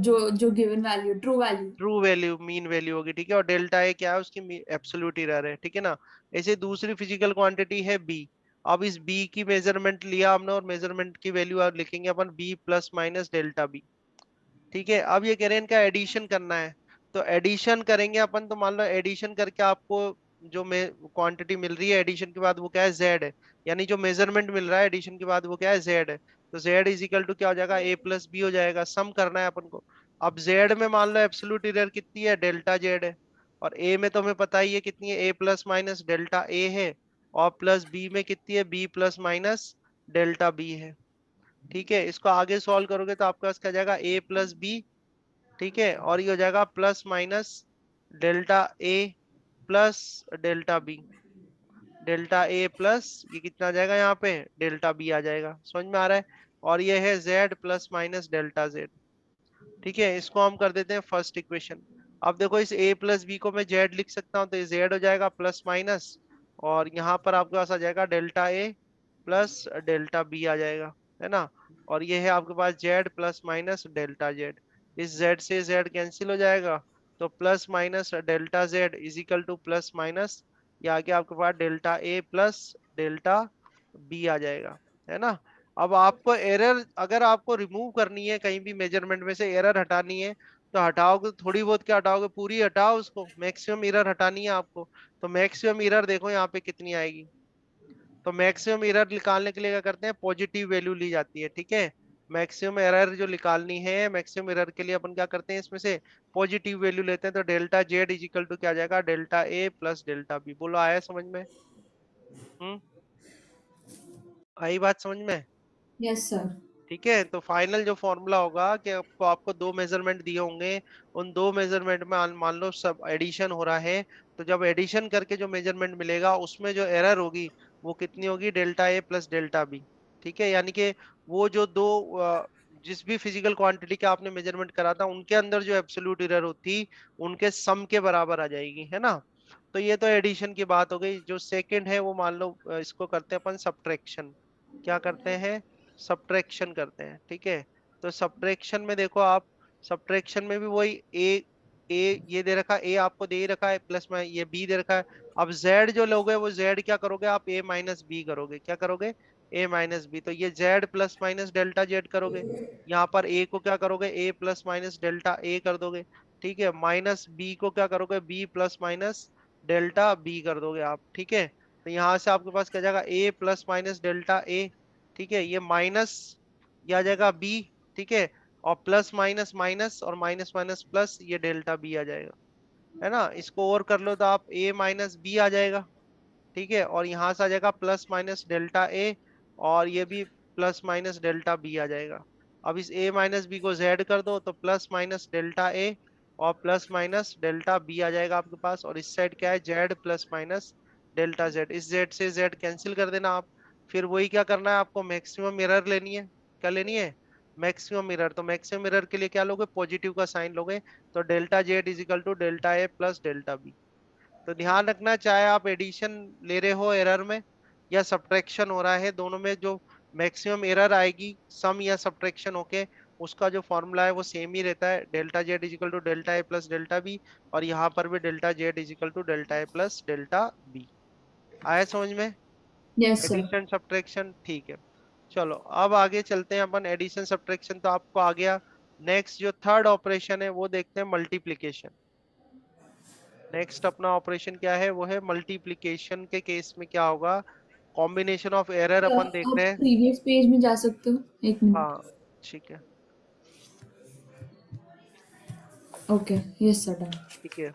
जो जो given value true value. True value, mean value होगी। ठीक है। और डेल्टा ए क्या है? उसकी एब्सोल्यूट एरर है। ठीक है ना। ऐसे दूसरी फिजिकल क्वांटिटी है बी। अब इस बी की मेजरमेंट लिया हमने और मेजरमेंट की वैल्यू अब लिखेंगे अपन b plus minus delta B. ठीक है। अब ये कह रहे हैं इनका एडिशन करना है, तो एडिशन करेंगे अपन। तो मान लो एडिशन करके आपको जो क्वांटिटी मिल रही है एडिशन के बाद वो क्या है? जेड है। यानी जो मेजरमेंट मिल रहा है एडिशन के बाद वो क्या है? जेड है। तो जेड इज इक्वल टू क्या हो जाएगा? ए प्लस बी हो जाएगा। सम करना है अपन को। अब जेड में मान लो एब्सोल्यूट एरर कितनी है? डेल्टा जेड है। और ए में तो हमें पता ही है कितनी है, A plus minus delta A है। और प्लस बी में कितनी है? B plus minus delta B है। ठीक है। इसको आगे सॉल्व करोगे तो आपके पास क्या जाएगा? ए प्लस बी। ठीक है। और ये हो जाएगा plus minus delta A plus delta B. Delta A plus ये कितना आ जाएगा? यहाँ पे डेल्टा बी आ जाएगा। समझ में आ रहा है? और ये है Z plus minus delta Z. ठीक है। इसको हम कर देते हैं फर्स्ट इक्वेशन। अब देखो इस a प्लस बी को मैं z लिख सकता हूँ, तो ये z हो जाएगा प्लस माइनस, और यहाँ पर आपके पास आ जाएगा delta a plus delta b आ जाएगा, है ना। और ये है आपके पास z plus minus delta z। इस z से z कैंसिल हो जाएगा, तो plus minus delta z is equal to plus minus, ये आगे आपके पास delta a plus delta b आ जाएगा, है ना। अब आपको एरर अगर आपको रिमूव करनी है कहीं भी मेजरमेंट में से, एरर हटानी है, तो हटाओगे तो थोड़ी बहुत क्या हटाओगे? पूरी हटाओ उसको, मैक्सिमम एरर हटानी है आपको। तो मैक्सिमम एरर देखो यहाँ पे कितनी आएगी। तो मैक्सिमम एरर निकालने के लिए क्या करते हैं? पॉजिटिव वैल्यू ली जाती है। ठीक है। मैक्सिमम एरर जो निकालनी है, मैक्सिमम एरर के लिए अपन क्या करते हैं, इसमें से पॉजिटिव वैल्यू लेते हैं। तो delta Z is equal to क्या आ जाएगा, delta A plus delta B. बोलो आया समझ में? हम्म, आई बात समझ में? Yes sir. ठीक है, तो फाइनल जो फॉर्मूला होगा कि आपको आपको दो मेजरमेंट दिए होंगे, उन दो मेजरमेंट में मान लो सब एडिशन हो रहा है, तो जब एडिशन करके जो मेजरमेंट मिलेगा उसमें जो एरर होगी वो कितनी होगी, delta A plus delta B. ठीक है, यानी कि वो जो दो जिस भी फिजिकल क्वांटिटी का आपने मेजरमेंट करा था उनके अंदर जो एब्सोल्यूट एरर होती उनके सम के बराबर आ जाएगी, है ना। तो ये तो एडिशन की बात हो गई। जो सेकंड है वो मान लो इसको करते हैं अपन सब्ट्रैक्शन। क्या करते हैं, सब्ट्रैक्शन करते हैं। ठीक है, तो सब्ट्रैक्शन में देखो आप, सब्ट्रैक्शन में भी वही ए ये दे रखा है, ए आपको दे ही रखा है, प्लस में ये बी दे रखा है। अब जेड जो लोगे वो जेड क्या करोगे आप, ए माइनस बी करोगे। क्या करोगे, ए माइनस बी। तो ये Z plus minus delta Z करोगे। यहाँ पर ए को क्या करोगे, A plus minus delta A कर दोगे। ठीक है, माइनस बी को क्या करोगे, B plus minus delta B कर दोगे आप। ठीक है, तो यहाँ से आपके पास क्या जाएगा, ए प्लस माइनस डेल्टा ए। ठीक है, ये माइनस, ये आ जाएगा बी। ठीक है, और प्लस माइनस माइनस और माइनस माइनस प्लस, ये डेल्टा बी आ जाएगा, है ना। इसको और कर लो तो आप ए माइनस बी आ जाएगा। ठीक है, और यहाँ से आ जाएगा प्लस माइनस डेल्टा ए, और ये भी प्लस माइनस डेल्टा बी आ जाएगा। अब इस ए माइनस बी को जेड कर दो तो प्लस माइनस डेल्टा ए और प्लस माइनस डेल्टा बी आ जाएगा आपके पास। और इस साइड क्या है, Z plus minus delta Z. इस जेड से जेड कैंसिल कर देना आप। फिर वही क्या करना है आपको, मैक्सिमम मिरर लेनी है। क्या लेनी है, मैक्सिमम मिरर। तो मैक्सिमम मिरर के लिए क्या लोगे, पॉजिटिव का साइन लोगे। तो delta Z is equal to delta A plus delta B. तो ध्यान रखना, चाहे आप एडिशन ले रहे हो एरर में या सब्ट्रैक्शन हो रहा है, दोनों में जो मैक्सिमम एरर आएगी सम या सब्ट्रैक्शन होके, उसका जो फॉर्मूला है वो सेम ही रहता है, delta Z is equal to delta A plus delta B. और यहाँ पर भी delta Z is equal to delta A plus delta B. आया समझ में, यस सर। Addition subtraction. ठीक है, चलो अब आगे चलते हैं अपन। एडिशन सब्ट्रैक्शन तो आपको आ गया। नेक्स्ट जो थर्ड ऑपरेशन है वो देखते हैं, मल्टीप्लीकेशन। नेक्स्ट अपना ऑपरेशन क्या है, वो है मल्टीप्लिकेशन के केस में क्या होगा, कॉम्बिनेशन ऑफ एरर अपन देख आप रहे हैं। प्रीवियस पेज में जा सकते हो, एक मिनट। हाँ, ठीक है। Okay, yes sir, done. ठीक है,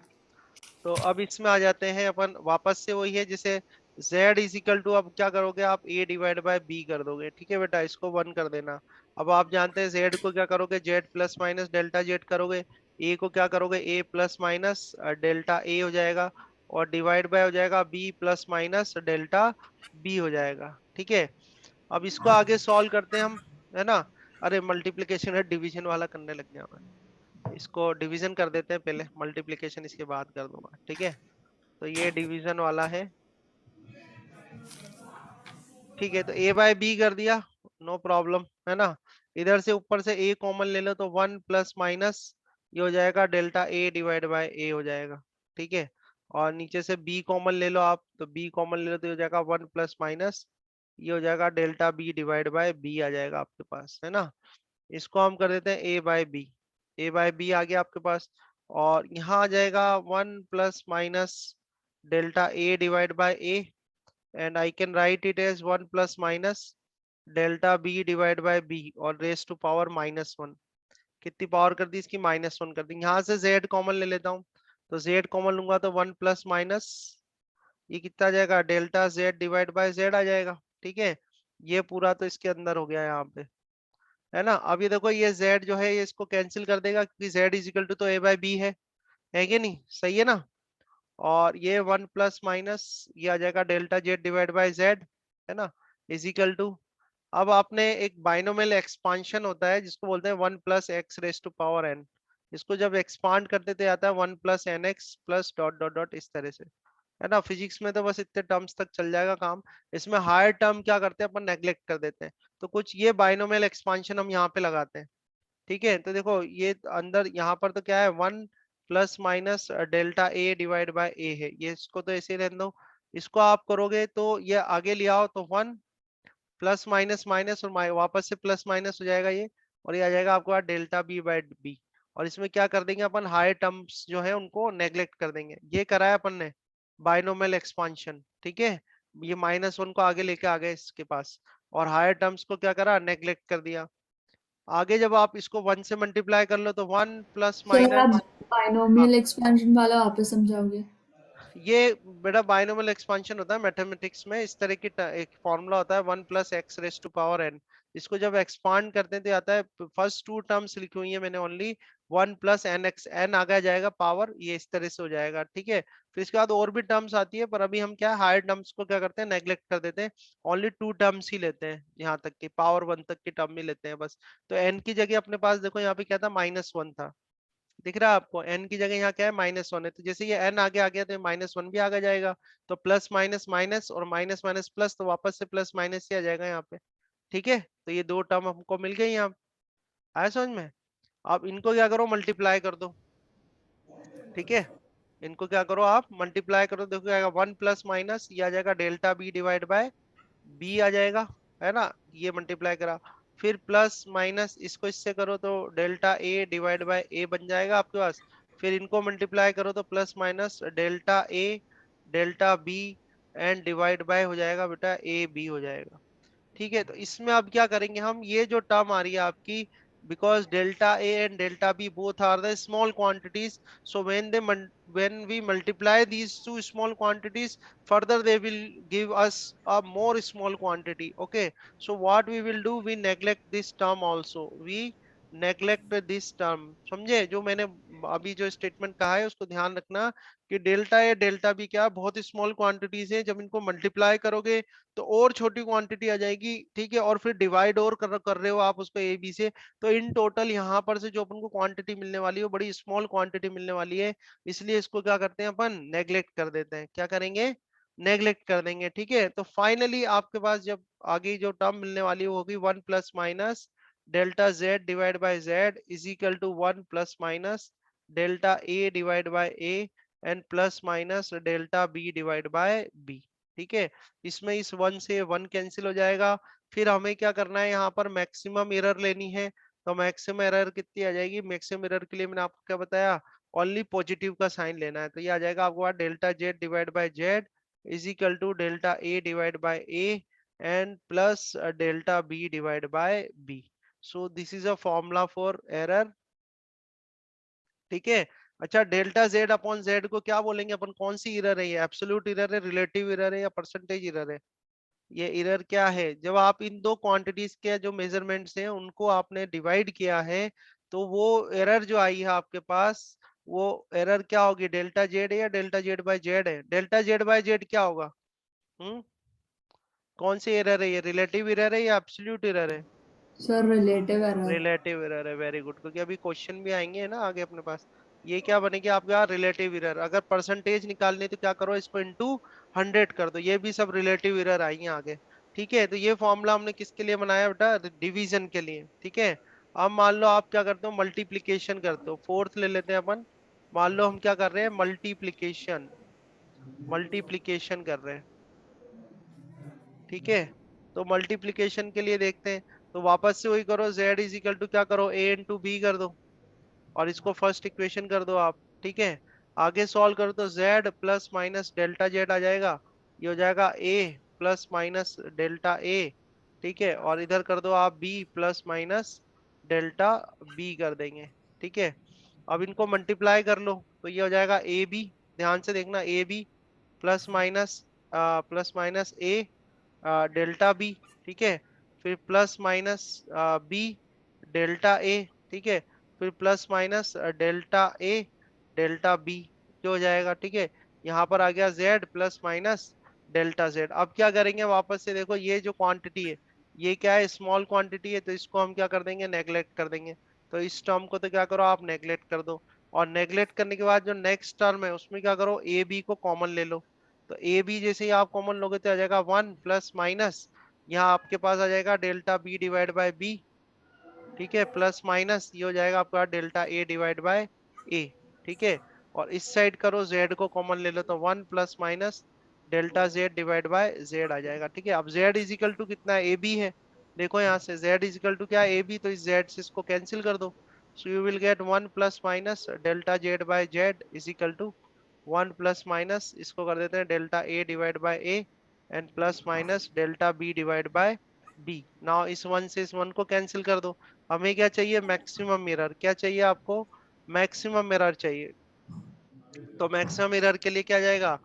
तो अब इसमें आ जाते हैं अपन वापस से, वही है जैसे z इज इक्वल टू, अब क्या करोगे आप, a डिवाइड बाय b कर दोगे। ठीक है बेटा, इसको 1 कर देना। अब आप जानते हैं z को क्या करोगे, z plus minus delta z करोगे। a को क्या करोगे, a plus minus delta a हो जाएगा। और डिवाइड बाय हो जाएगा b plus minus delta b हो जाएगा। ठीक है, अब इसको आगे सॉल्व करते हैं हम, है ना। अरे मल्टीप्लिकेशन है, डिवीजन वाला करने लग गया मैं। इसको डिवीजन कर देते हैं पहले, मल्टीप्लिकेशन इसके बाद कर दूंगा। ठीक है, तो ये डिवीजन वाला है। ठीक है, तो a बाय बी कर दिया, नो प्रॉब्लम, है ना। इधर से ऊपर से a कॉमन ले लो तो 1 प्लस माइनस, ये हो जाएगा delta a divide by a हो जाएगा। ठीक है, और नीचे से b कॉमन ले लो आप, तो b कॉमन ले लो तो ये हो जाएगा 1 प्लस माइनस, ये हो जाएगा delta b divide by b आ जाएगा आपके पास, है ना। इसको हम कर देते हैं a by b. a by b आ गया आपके पास। और यहाँ आ जाएगा 1 plus minus delta a divide by a, and I can write it as 1 plus minus delta b divide by b और रेस टू पावर -1। कितनी पावर कर दी इसकी, -1 कर दी। यहाँ से z कॉमन ले लेता हूँ, तो z कॉमन लूंगा तो 1 प्लस माइनस, ये कितना आ जाएगा, delta z divide by z आ जाएगा। ठीक है, ये पूरा तो इसके अंदर हो गया यहाँ पे, है ना। अब ये देखो, ये z जो है ये इसको कैंसिल कर देगा, क्योंकि z इजिकल टू तो a बाय बी है कि नहीं, सही है ना। और ये 1 प्लस माइनस, ये आ जाएगा delta Z divide by Z, है ना, इजिकल टू। अब आपने एक बाइनोमियल एक्सपांशन होता है जिसको बोलते हैं 1 plus X raise to power N. इसको जब एक्सपांड करते थे आता है 1 plus N X plus dot dot dot, इस तरह से, है ना। फिजिक्स में तो बस इतने टर्म्स तक चल जाएगा काम। इसमें हायर टर्म क्या करते हैं अपन, नेग्लेक्ट कर देते हैं। तो कुछ ये बाइनोमियल एक्सपांशन हम यहाँ पे लगाते हैं। ठीक है, तो देखो ये अंदर यहाँ पर तो क्या है, 1 plus minus delta A divide by a है, ये इसको तो ऐसे ही रहने दो। इसको आप करोगे तो ये आगे ले आओ तो 1 प्लस माइनस माइनस और वापस से प्लस माइनस हो जाएगा ये, और ये आ जाएगा आपके पास डेल्टा बी बाय बी। और इसमें क्या कर देंगे अपन, हायर टर्म्स जो है उनको नेग्लेक्ट कर देंगे। ये कराया अपन ने बाइनोमियल एक्सपांशन। ठीक है, ये -1 को आगे लेके आ गए इसके पास, और हायर टर्म्स को क्या करा, नेग्लेक्ट कर दिया। आगे जब आप इसको 1 से मल्टीप्लाई कर लो तो 1 प्लस सर आप माइनस। हाँ, बाइनोमियल एक्सपेंशन वाला वापस समझाओगे? ये बेटा बाइनोमियल एक्सपांशन होता है मैथमेटिक्स में। इस तरह की एक फॉर्मूला होता है 1 plus X raise to power N. इसको जब एक्सपांड करते हैं तो आता है, फर्स्ट टू टर्म्स लिखी हुई है मैंने only, 1 plus N X, N आगे जाएगा पावर, ये इस तरह से हो जाएगा, ठीक है। फिर इसके बाद और भी टर्म्स आती है, पर अभी हम क्या हायर टर्म्स को क्या करते हैं, नेग्लेक्ट कर देते हैं। ओनली टू टर्म्स ही लेते हैं, यहाँ तक की पावर 1 तक की टर्म ही लेते हैं बस। तो एन की जगह अपने पास देखो यहाँ पे क्या था, -1 था। दिख रहा है आपको, n की जगह यहाँ क्या है, -1 है, तो जैसे ये n आगे आ गया तो -1 भी आगे जाएगा। तो प्लस माइनस माइनस और माइनस माइनस प्लस, तो वापस से प्लस माइनस ही आ जाएगा यहाँ पे। ठीक है, तो ये दो टर्म हमको मिल गई यहाँ। आया समझ में? अब इनको क्या करो, मल्टीप्लाई कर दो। ठीक है, इनको क्या करो आप मल्टीप्लाई करो, देखो क्या आएगा, 1 प्लस माइनस ये आ जाएगा delta B divide by b आ जाएगा, है ना। ये मल्टीप्लाई करा, फिर प्लस माइनस इसको इससे करो तो delta A divide by A बन जाएगा आपके पास। फिर इनको मल्टीप्लाई करो तो plus minus delta A delta B and divide by हो जाएगा बेटा ए बी हो जाएगा। ठीक है, तो इसमें अब क्या करेंगे हम, ये जो टर्म आ रही है आपकी, because delta A and delta B both are the small quantities, so when we multiply these two small quantities, further they will give us a more small quantity. Okay, so what we will do, we neglect this term also, we neglect this term। समझे? जो मैंने अभी जो statement कहा है उसको ध्यान रखना कि डेल्टा ए डेल्टा बी क्या बहुत स्मॉल क्वांटिटीज है, जब इनको मल्टीप्लाई करोगे तो और छोटी क्वांटिटी आ जाएगी। ठीक है, और फिर डिवाइड और कर रहे हो आप उसको ए बी से, तो इन टोटल यहाँ पर से जो अपन को क्वांटिटी मिलने वाली है वो बड़ी स्मॉल क्वांटिटी मिलने वाली है। इसलिए इसको क्या करते हैं अपन, नेग्लेक्ट कर देते हैं। क्या करेंगे, नेग्लेक्ट कर देंगे। ठीक है, तो फाइनली आपके पास जब आगे जो टर्म मिलने वाली है वो होगी 1 plus minus delta Z divide by Z is equal to 1 plus minus delta A divide by A and plus minus delta B divide by B. ठीक है, इसमें इस 1 से 1 कैंसिल हो जाएगा। फिर हमें क्या करना है, यहाँ पर मैक्सिमम एरर लेनी है। तो मैक्सिमम एरर कितनी आ जाएगी, मैक्सिमम एरर के लिए मैंने आपको क्या बताया, ओनली पॉजिटिव का साइन लेना है। तो ये आ जाएगा आपको पास delta Z divide by Z is equal to delta A divide by A and plus delta B divide by b. So this is a formula for error. ठीक है, अच्छा डेल्टा जेड अपॉन जेड को क्या बोलेंगे अपन, कौन सी error है ये, absolute error है, रिलेटिव एरर है, या परसेंटेज एरर है? ये एरर क्या है, जब आप इन दो क्वांटिटीज के जो मेजरमेंट्स हैं उनको आपने डिवाइड किया है, तो वो एरर जो आई है आपके पास, वो एरर क्या होगी, डेल्टा जेड है या डेल्टा जेड बाय जेड है? डेल्टा जेड बाय जेड क्या होगा? हम्म, कौन सी एरर है ये, रिलेटिव एरर है या एब्सोल्यूट एरर है? Sir relative error. Relative error है, वेरी गुड, क्योंकि अभी क्वेश्चन भी आएंगे ना आगे अपने पास। ये क्या बनेगी आपका, रिलेटिव एरर। अगर परसेंटेज निकालनी है तो क्या करो, इसको इनटू 100 कर दो, ये भी सब रिलेटिव एरर आएंगे आगे। ठीक है, तो ये फॉर्मूला हमने किसके लिए बनाया बेटा, डिवीजन के लिए। ठीक है, अब मान लो आप क्या करते हो, मल्टीप्लीकेशन करते हो, फोर्थ ले लेते हैं अपन। मान लो हम क्या कर रहे हैं, मल्टीप्लीकेशन, मल्टीप्लीकेशन कर रहे हैं। ठीक है, तो मल्टीप्लीकेशन के लिए देखते हैं, तो वापस से वही करो, z इज इक्वल टू क्या करो, a इंटू बी कर दो, और इसको फर्स्ट इक्वेशन कर दो आप। ठीक है, आगे सॉल्व करो तो z plus minus delta z आ जाएगा, ये हो जाएगा a plus minus delta a। ठीक है, और इधर कर दो आप b plus minus delta b कर देंगे। ठीक है, अब इनको मल्टीप्लाई कर लो तो ये हो जाएगा ए बी, ध्यान से देखना, A B plus minus A delta B. ठीक है, फिर plus minus B delta A. ठीक है, फिर plus minus delta A delta B जो हो जाएगा। ठीक है, यहाँ पर आ गया z plus minus delta z। अब क्या करेंगे, वापस से देखो ये जो क्वांटिटी है ये क्या है, स्मॉल क्वांटिटी है, तो इसको हम क्या कर देंगे, नेग्लेक्ट कर देंगे। तो इस टर्म को तो क्या करो आप, नेग्लेक्ट कर दो। और नेग्लेक्ट करने के बाद जो नेक्स्ट टर्म है उसमें क्या करो, ए बी को कॉमन ले लो। तो ए बी जैसे ही आप कॉमन लोगे तो आ जाएगा 1 प्लस माइनस, यहाँ आपके पास आ जाएगा delta B divide by B. ठीक है, प्लस माइनस ये हो जाएगा आपका delta A divide by A. ठीक है, और इस साइड करो जेड को कॉमन ले लो तो 1 plus minus delta Z divide by z आ जाएगा। ठीक है, अब जेड इजिकल टू कितना है, ए बी है। देखो यहाँ से जेड इजिकल टू क्या है, ए बी, तो इस जेड से इसको कैंसिल कर दो। So you will get 1 plus minus delta Z by Z is equal to 1 plus minus इसको कर देते हैं delta A divide by A and plus minus delta B divide by B. Now इस 1 से इस 1 को कैंसिल कर दो, हमें क्या चाहिए, मैक्सिमम मिरर। क्या चाहिए आपको, मैक्सिमम मिरर चाहिए। तो मैक्सिमम मिरर के लिए क्या जाएगा,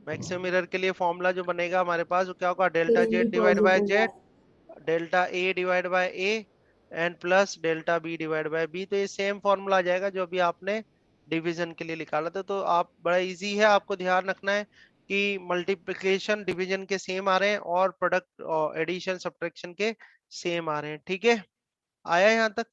मैक्सिमम मिरर के लिए फॉर्मूला जो बनेगा हमारे पास वो क्या होगा, फिर delta only z divide by positive z, है। Delta A divide by A, and plus delta B divide by b. तो ये सेम फॉर्मूला आ जाएगा जो अभी आपने डिवीजन के लिए निकाला था। तो आप बड़ा इजी है, आपको ध्यान रखना है कि मल्टीप्लिकेशन डिवीजन के सेम आ रहे हैं और प्रोडक्ट और एडिशन सब्ट्रैक्शन के सेम आ रहे हैं। ठीक है, आया यहाँ तक?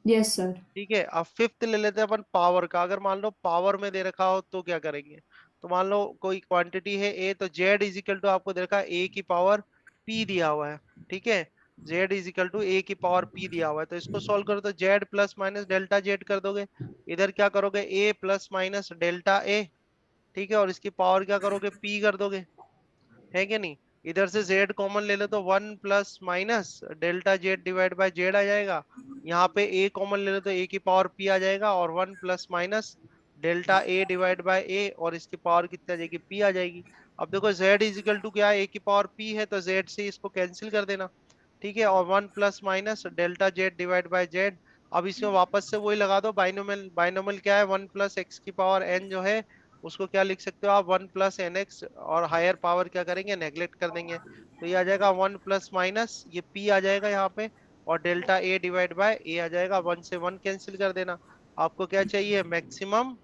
Yes sir. ठीक है, अब फिफ्थ ले लेते हैं अपन पावर का। अगर मान लो पावर में दे रखा हो तो क्या करेंगे, तो मान लो कोई क्वांटिटी है ए, तो जेड इज इक्वल टू आपको दे रखा है ए की पावर पी दिया हुआ है। ठीक है, जेड इज इक्वल टू ए की पावर पी दिया हुआ है, तो इसको सॉल्व करो तो Z plus minus delta Z कर दोगे। इधर क्या करोगे, A plus minus delta A. ठीक है, और इसकी पावर क्या करोगे, पी कर दोगे, है कि नहीं। इधर से z कॉमन ले लो तो 1 plus minus delta Z divide by z आ जाएगा। यहाँ पे a कॉमन ले लो तो a की पावर p आ जाएगा, और 1 plus minus delta a divide by a, और इसकी पावर कितनी आ जाएगी, p आ जाएगी। अब देखो z इज इक्वल टू क्या है, a की पावर p है, तो z से इसको कैंसिल कर देना। ठीक है, और 1 plus minus delta Z divide by Z. अब इसमें वापस से वही लगा दो, बाइनोमियल। बाइनोमियल क्या है, 1 प्लस एक्स की पावर n जो है उसको क्या लिख सकते हो आप, 1 प्लस एन एक्स, और हायर पावर क्या करेंगे, नेग्लेक्ट कर देंगे। तो ये आ जाएगा 1 प्लस माइनस ये p आ जाएगा यहाँ पे, और delta a divide by a आ जाएगा। 1 से 1 कैंसिल कर देना। आपको क्या चाहिए, मैक्सिमम,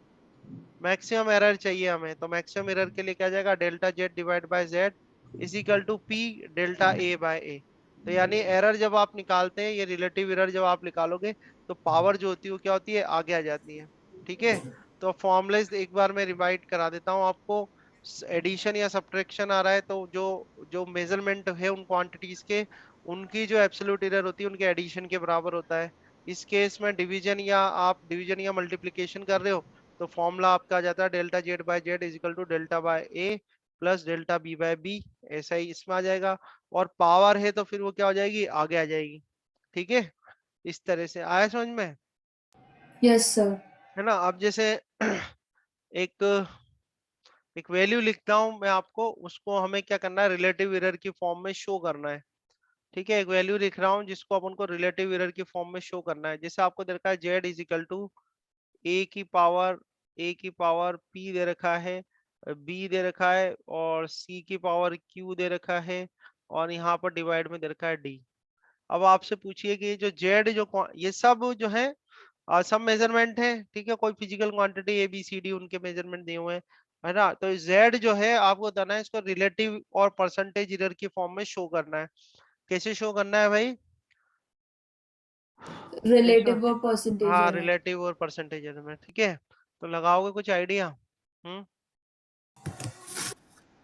मैक्सिमम एरर चाहिए हमें। तो मैक्सिमम एरर के लिए क्या जाएगा, delta Z divide by Z is equal to p delta A by a. तो यानी एरर जब आप निकालते हैं, ये रिलेटिव एरर जब आप निकालोगे, तो पावर जो होती है वो क्या होती है, आगे आ जाती है। ठीक है, तो फॉर्मुलेस एक बार मैं रिवाइड करा देता हूँ आपको। एडिशन या सब्ट्रैक्शन आ रहा है, तो जो जो मेजरमेंट है उन क्वांटिटीज के, उनकी जो एब्सोल्यूट एरर होती है उनके एडिशन के बराबर होता है। इस केस में डिवीजन, या आप डिवीजन या मल्टीप्लीकेशन कर रहे हो, तो फॉर्मूला आपका आ जाता है delta Z by Z is equal to delta by A plus delta B by B. ऐसा ही इसमें आ जाएगा। और पावर है तो फिर वो क्या हो जाएगी, आगे आ जाएगी। ठीक है, इस तरह से आया समझ में, यस सर। है ना। अब जैसे एक एक वैल्यू लिखता हूं मैं आपको, उसको हमें क्या करना है, रिलेटिव एरर की फॉर्म में शो करना है। ठीक है, एक वैल्यू लिख रहा हूँ जिसको अपन को रिलेटिव एरर की फॉर्म में शो करना है। जैसे आपको दे रखा है जेड इज इक्वल टू ए की पावर, ए की पावर पी दे रखा है, बी दे रखा है, और सी की पावर क्यू दे रखा है, और यहाँ पर डिवाइड में दे रखा है डी। अब आपसे पूछिए कि ये जो जेड जो ये सब जो है सब मेजरमेंट है। ठीक है, कोई physical quantity A B C D उनके मेजरमेंट दिए हुए हैं, है ना। तो जेड जो है आपको बताना है, इसको रिलेटिव और परसेंटेज एरर की फॉर्म में शो करना है। कैसे शो करना है भाई, कैसे, रिलेटिव और परसेंटेज हाँ एरर। रिलेटिव और परसेंटेज एरर में। ठीक है, तो लगाओगे कुछ आइडिया। हम्म,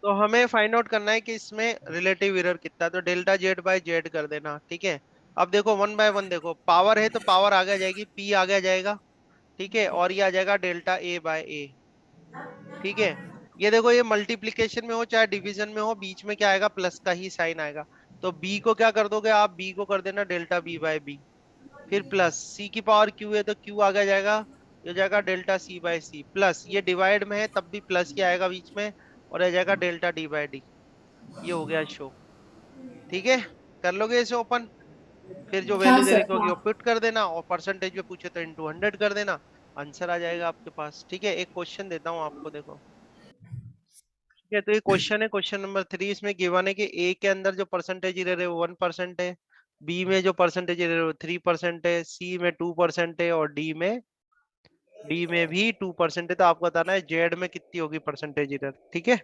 तो हमें फाइंड आउट करना है कि इसमें रिलेटिव एरर कितना है, तो डेल्टा जेड बाय जेड कर देना। ठीक है, अब देखो वन बाय वन, देखो पावर है तो पावर आगे आ जाएगी, पी आगे आ जाएगा। ठीक है, और ये आ जाएगा डेल्टा ए बाय ए। ठीक है, ये देखो ये मल्टीप्लीकेशन में हो चाहे डिवीजन में हो, बीच में क्या आएगा, प्लस का ही साइन आएगा। तो बी को क्या कर दोगे आप, बी को कर देना डेल्टा बी बाय बी। फिर प्लस सी की पावर क्यू है तो क्यू आगे जाएगा, ये हो जाएगा delta C by C. Plus ये डिवाइड में है तब भी प्लस ही आएगा बीच में, और आ जाएगा डेल्टा डी बाय डी। ये हो गया शो। ठीक है, कर लोगे इसे ओपन, फिर जो हाँ वैल्यू दे सर, रखी होगी हाँ। वो पुट कर देना, और परसेंटेज में पूछे तो इंटू 100 कर देना, आंसर आ जाएगा आपके पास। ठीक है, एक क्वेश्चन देता हूँ आपको, देखो। ठीक है, तो ये क्वेश्चन है, क्वेश्चन नंबर 3। इसमें गिवन है कि ए के अंदर जो परसेंटेज एरर है वो 1% है, बी में जो परसेंटेज एरर है वो 3% है, सी में 2% है, और डी में भी 2% है। तो आपको बताना है जेड में कितनी होगी परसेंटेज एरर। ठीक है,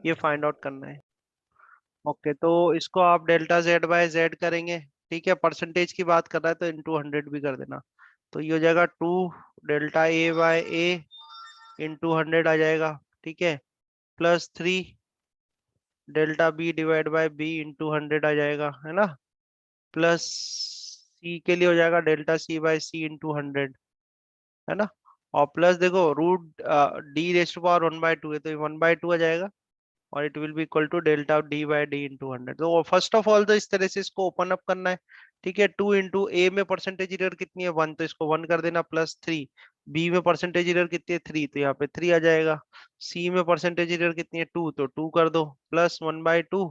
ये फाइंड आउट करना है। ओके, तो इसको आप डेल्टा जेड बाय जेड करेंगे। ठीक है, परसेंटेज की बात कर रहा है तो इंटू 100 भी कर देना। तो ये हो जाएगा 2 delta A by A into 100 आ जाएगा। ठीक है, plus 3 delta B divide by B into 100 आ जाएगा, है ना। प्लस सी के लिए हो जाएगा delta C by C into 100, है ना। और प्लस देखो रूट डी रेस्ट पावर 1/2 है, तो 1/2 आ जाएगा, और it will be equal to delta D by D into 100। तो फर्स्ट ऑफ ऑल तो इस तरह से इसको ओपन अप करना है। ठीक है, 2 इंटू ए में परसेंटेज एरर कितनी है, 1, तो इसको 1 कर देना, प्लस 3 बी में परसेंटेज एरर कितनी है, 3, तो यहाँ पे 3 आ जाएगा। सी में परसेंटेज एरर कितनी है, 2, तो 2 कर दो, प्लस 1/2,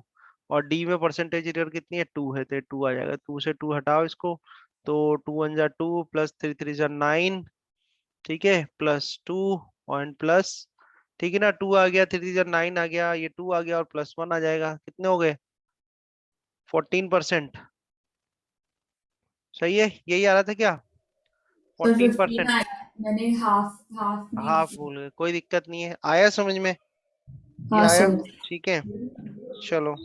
और डी में परसेंटेज एरर कितनी है, 2 है, तो 2 आ जाएगा। 2 से 2 हटाओ इसको, तो 2 वन जा 2 प्लस 3 3 जा 9, ठीक है, प्लस 2 पॉइंट प्लस, ठीक है ना, 2 आ गया, 3 जा 9 आ गया, ये 2 आ गया और प्लस 1 आ जाएगा, कितने हो गए 14%। सही है, यही आ रहा था क्या, सर 14%। 15 आया, मैंने हाफ हाफ नहीं हाफ किया। भूल गए, कोई दिक्कत नहीं है, आया समझ में, ये हाँ आया, सर। ठीक है। चलो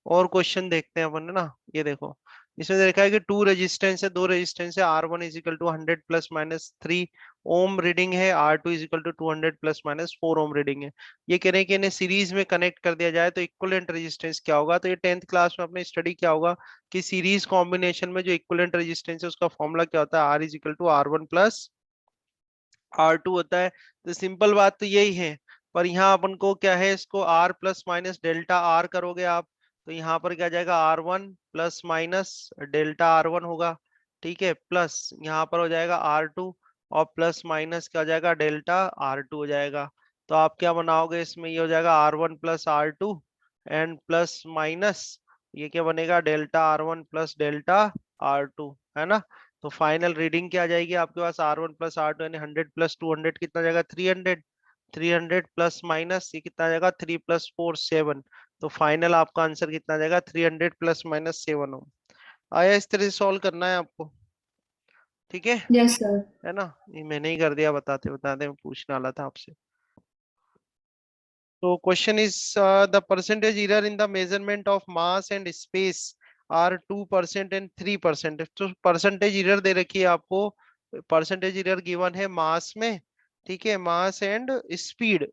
और क्वेश्चन देखते हैं अपन, है ना। ये देखो, इसमें देखा है कि टू रेजिस्टेंस है, दो रेजिस्टेंस है, R1 is equal to 100 plus minus 3 ohm reading है, R2 is equal to 200 plus minus 4 ohm reading है। ये कह रहे हैं कि इन्हें सीरीज में कनेक्ट कर दिया जाए तो इक्विवेलेंट रेजिस्टेंस क्या होगा। तो ये 10th क्लास में अपने स्टडी क्या होगा कि सीरीज कॉम्बिनेशन में जो इक्विवेलेंट रेजिस्टेंस है उसका फॉर्मूला क्या होता है, R is equal to R1 plus R2 होता है। तो सिंपल बात तो यही है, पर यहाँ अपन को क्या है, इसको R plus minus delta R करोगे आप, तो यहाँ पर क्या जाएगा, R1 plus minus delta R1 होगा, ठीक है, प्लस यहाँ पर हो जाएगा R2 और प्लस माइनस क्या हो जाएगा, डेल्टा R2 हो जाएगा। तो आप क्या बनाओगे इसमें, ये हो जाएगा R1 plus R2 and plus minus, ये क्या बनेगा, delta R1 plus delta R2, है ना। तो फाइनल रीडिंग क्या आ जाएगी आपके पास, R1 प्लस R2 यानी 100 प्लस 200 कितना आ जाएगा, 300। 300 प्लस माइनस ये कितना आ जाएगा, 3 प्लस 4 7। तो फाइनल आपका आंसर कितना आ जाएगा, 300 प्लस माइनस 7 हो। आया, इस तरह से सॉल्व करना है आपको, ठीक यस सर। है ना। ये मैंने ही कर दिया, बताते बताते मैं पूछने वाला था आपसे। तो question is the percentage error in the measurement of mass and space are 2% and 3%। तो परसेंटेज एरर दे रखी है आपको, परसेंटेज एरर गिवन है मास में, ठीक है, मास एंड स्पीड,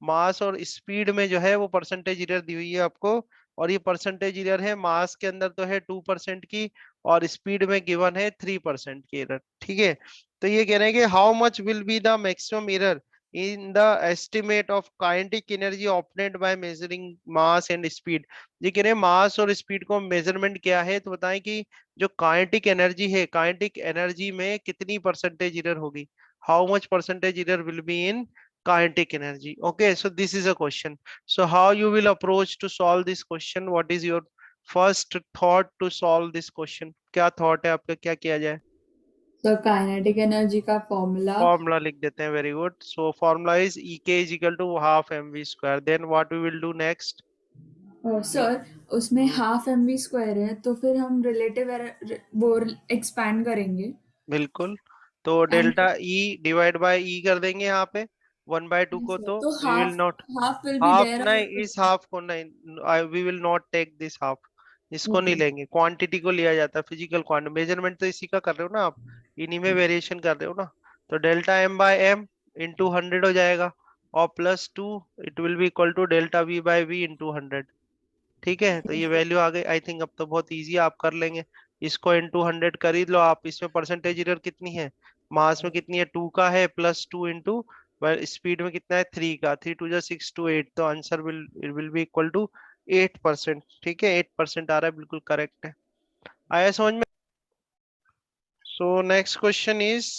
मास और स्पीड में जो है वो परसेंटेज एरर दी हुई है आपको। और ये परसेंटेज एरर है मास के अंदर तो है 2% की, और स्पीड में गिवन है 3% की एरर, ठीक है। तो ये कह रहे हैं कि how much will be the maximum error in the estimate of kinetic energy obtained by measuring mass and speed. ये कह रहे हैं मास और स्पीड को मेजरमेंट क्या है, तो बताएं कि जो काइनेटिक एनर्जी है, काइनेटिक एनर्जी में कितनी परसेंटेज एरर होगी, how much percentage error will be in kinetic energy. Okay, so this is a question. So how you will approach to solve this question, what is your first thought to solve this question, क्या thought है आपका, क्या किया जाए। Sir kinetic energy का formula. Formula लिख देते हैं, very good. So formula is E k is equal to half mv square, then what we will do next. Sir उसमें हाफ एम वी स्क्वायर है, तो फिर हम रिलेटिव एरर वो एक्सपैंड करेंगे। बिल्कुल, तो and delta e divide by e कर देंगे यहाँ पे 1/2 को, तो तो we will half not, half will be half there. नहीं, इस हाफ को नहीं, we will not take this half, इसको नहीं ओके। लेंगे, क्वांटिटी को लिया जाता है, फिजिकल क्वांटिटी, मेजरमेंट तो इसी का कर रहे हो ना आप, इन्हीं में वेरिएशन कर रहे हो ना। तो delta m by m into 100 हो जाएगा, और plus 2 it will be equal to delta v by v into 100, ठीक है। तो ये वैल्यू आ गई, आई थिंक अब तो बहुत इजी आप कर लेंगे। इसको इंटू 100 कर ही लो आप, इसमें परसेंटेज एरर कितनी है, मास में कितनी है, 2 का है, प्लस 2 इंटू स्पीड में कितना है, 3 का, 3 2 जा 6 2 8, तो answer will be equal to 8%, ठीक है, 8% आ रहा है, बिल्कुल करेक्ट है। आया समझ में। So next question is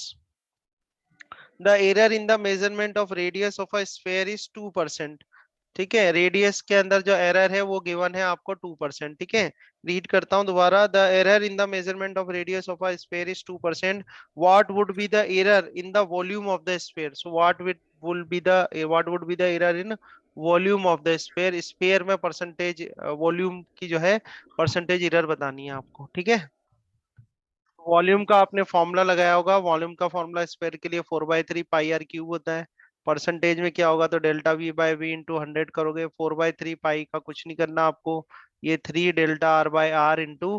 the error in the measurement of radius of a sphere is 2%, ठीक है। रेडियस के अंदर जो एरर है वो गिवन है आपको 2%, ठीक है। रीड करता हूं दोबारा, the error in the measurement of radius of a sphere is 2%, what would be the error in the volume of the sphere. So what would be the error in volume of the sphere, sphere में percentage volume की जो है percentage error बतानी है आपको, ठीक है। Volume का आपने फॉर्मूला लगाया होगा, वॉल्यूम का फॉर्मूला स्क्वायर के लिए 4/3 πr³ होता है। परसेंटेज में क्या होगा, तो delta v by v into 100 करोगे, 4/3 पाई का कुछ नहीं करना आपको, ये 3 delta r by r into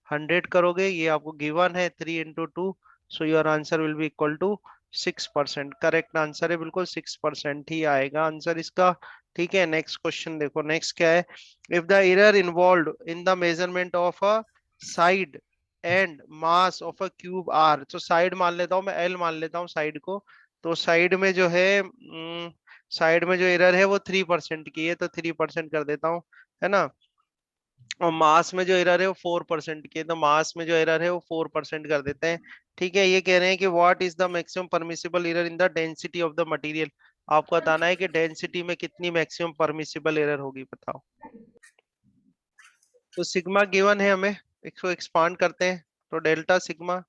100 करोगे, ये आपको गिवन है 3 into 2, so your answer will be equal to 6%। Correct answer है, बिल्कुल 6% ही आएगा आंसर इसका, ठीक है। नेक्स्ट क्वेश्चन देखो, नेक्स्ट क्या है, if the error involve in the measurement of a side and mass of a cube are, तो साइड मान लेता हूं मैं, एल मान लेता हूँ साइड को, तो साइड में जो है साइड में जो एरर है वो 3% की है, तो 3% कर देता हूँ, है ना। और मास में जो एरर है वो 4% की है, तो मास में जो एरर है वो 4% कर देते हैं, ठीक है। ये कह रहे हैं कि what is the maximum permissible error in the density of the material, आपको बताना है कि डेंसिटी में कितनी मैक्सिमम परमिसिबल एरर होगी, बताओ। तो सिग्मा गिवन है हमें, इसको एक्सपांड करते हैं, तो delta sigma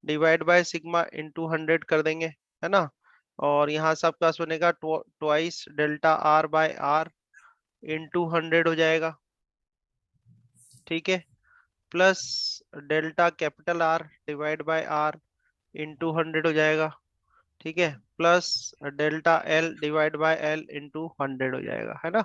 divide by sigma into 100 कर देंगे, है ना। और यहाँ से आपके पास बनेगा twice delta r by are into 100 हो जाएगा, ठीक है। Plus delta capital R divide by are into 100 हो जाएगा, ठीक है। Plus delta l divide by l into 100 हो जाएगा, है ना।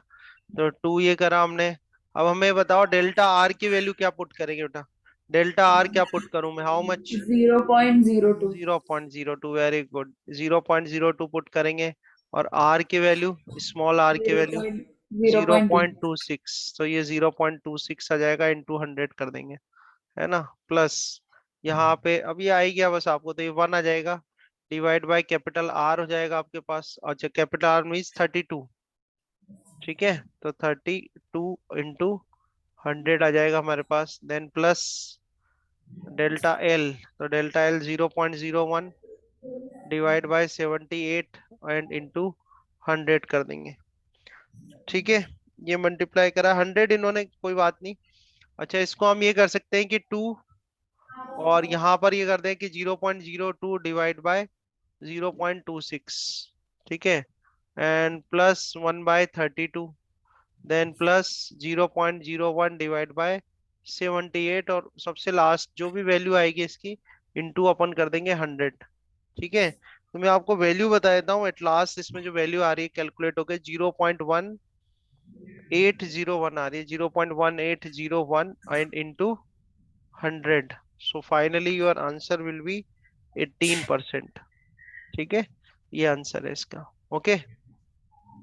तो 2 ये करा हमने। अब हमें बताओ डेल्टा आर की वैल्यू क्या पुट करेंगे बेटा। डेल्टा आर क्या पुट करूं मैं, how much. 0.02। 0.02, very good, 0.02 put करेंगे। और आर की वैल्यू, स्मॉल आर की वैल्यू 0.2। 0.26, तो ये 0.26 आ जाएगा, इंटू 100 कर देंगे, है ना। प्लस यहाँ पे अब ये आ ही गया बस आपको, तो ये 1 आ जाएगा, डिवाइड बाय कैपिटल आर हो जाएगा आपके पास। अच्छा, कैपिटल आर मीन्स 32, ठीक है। तो 32 इंटू 100 आ जाएगा हमारे पास। देन प्लस डेल्टा एल, तो delta L 0.01 divide by 78 and into 100 कर देंगे, ठीक है। ये मल्टीप्लाई करा 100 इन्होंने, कोई बात नहीं। अच्छा, इसको हम ये कर सकते हैं कि 2, और यहाँ पर ये कर दें कि 0.02 डिवाइड बाय 0.26, ठीक है। And plus 1/32, then plus 0.01 divide by 78, और सबसे लास्ट जो भी वैल्यू आएगी इसकी इंटू अपन कर देंगे 100, ठीक है। तो मैं आपको वैल्यू बता देता हूँ, एट लास्ट इसमें जो वैल्यू आ रही है कैलकुलेट होकर 0.1801 आ रही है, 0.1801 and into 100। So finally your answer will B 18%, ठीक है। ये आंसर है इसका, ओके।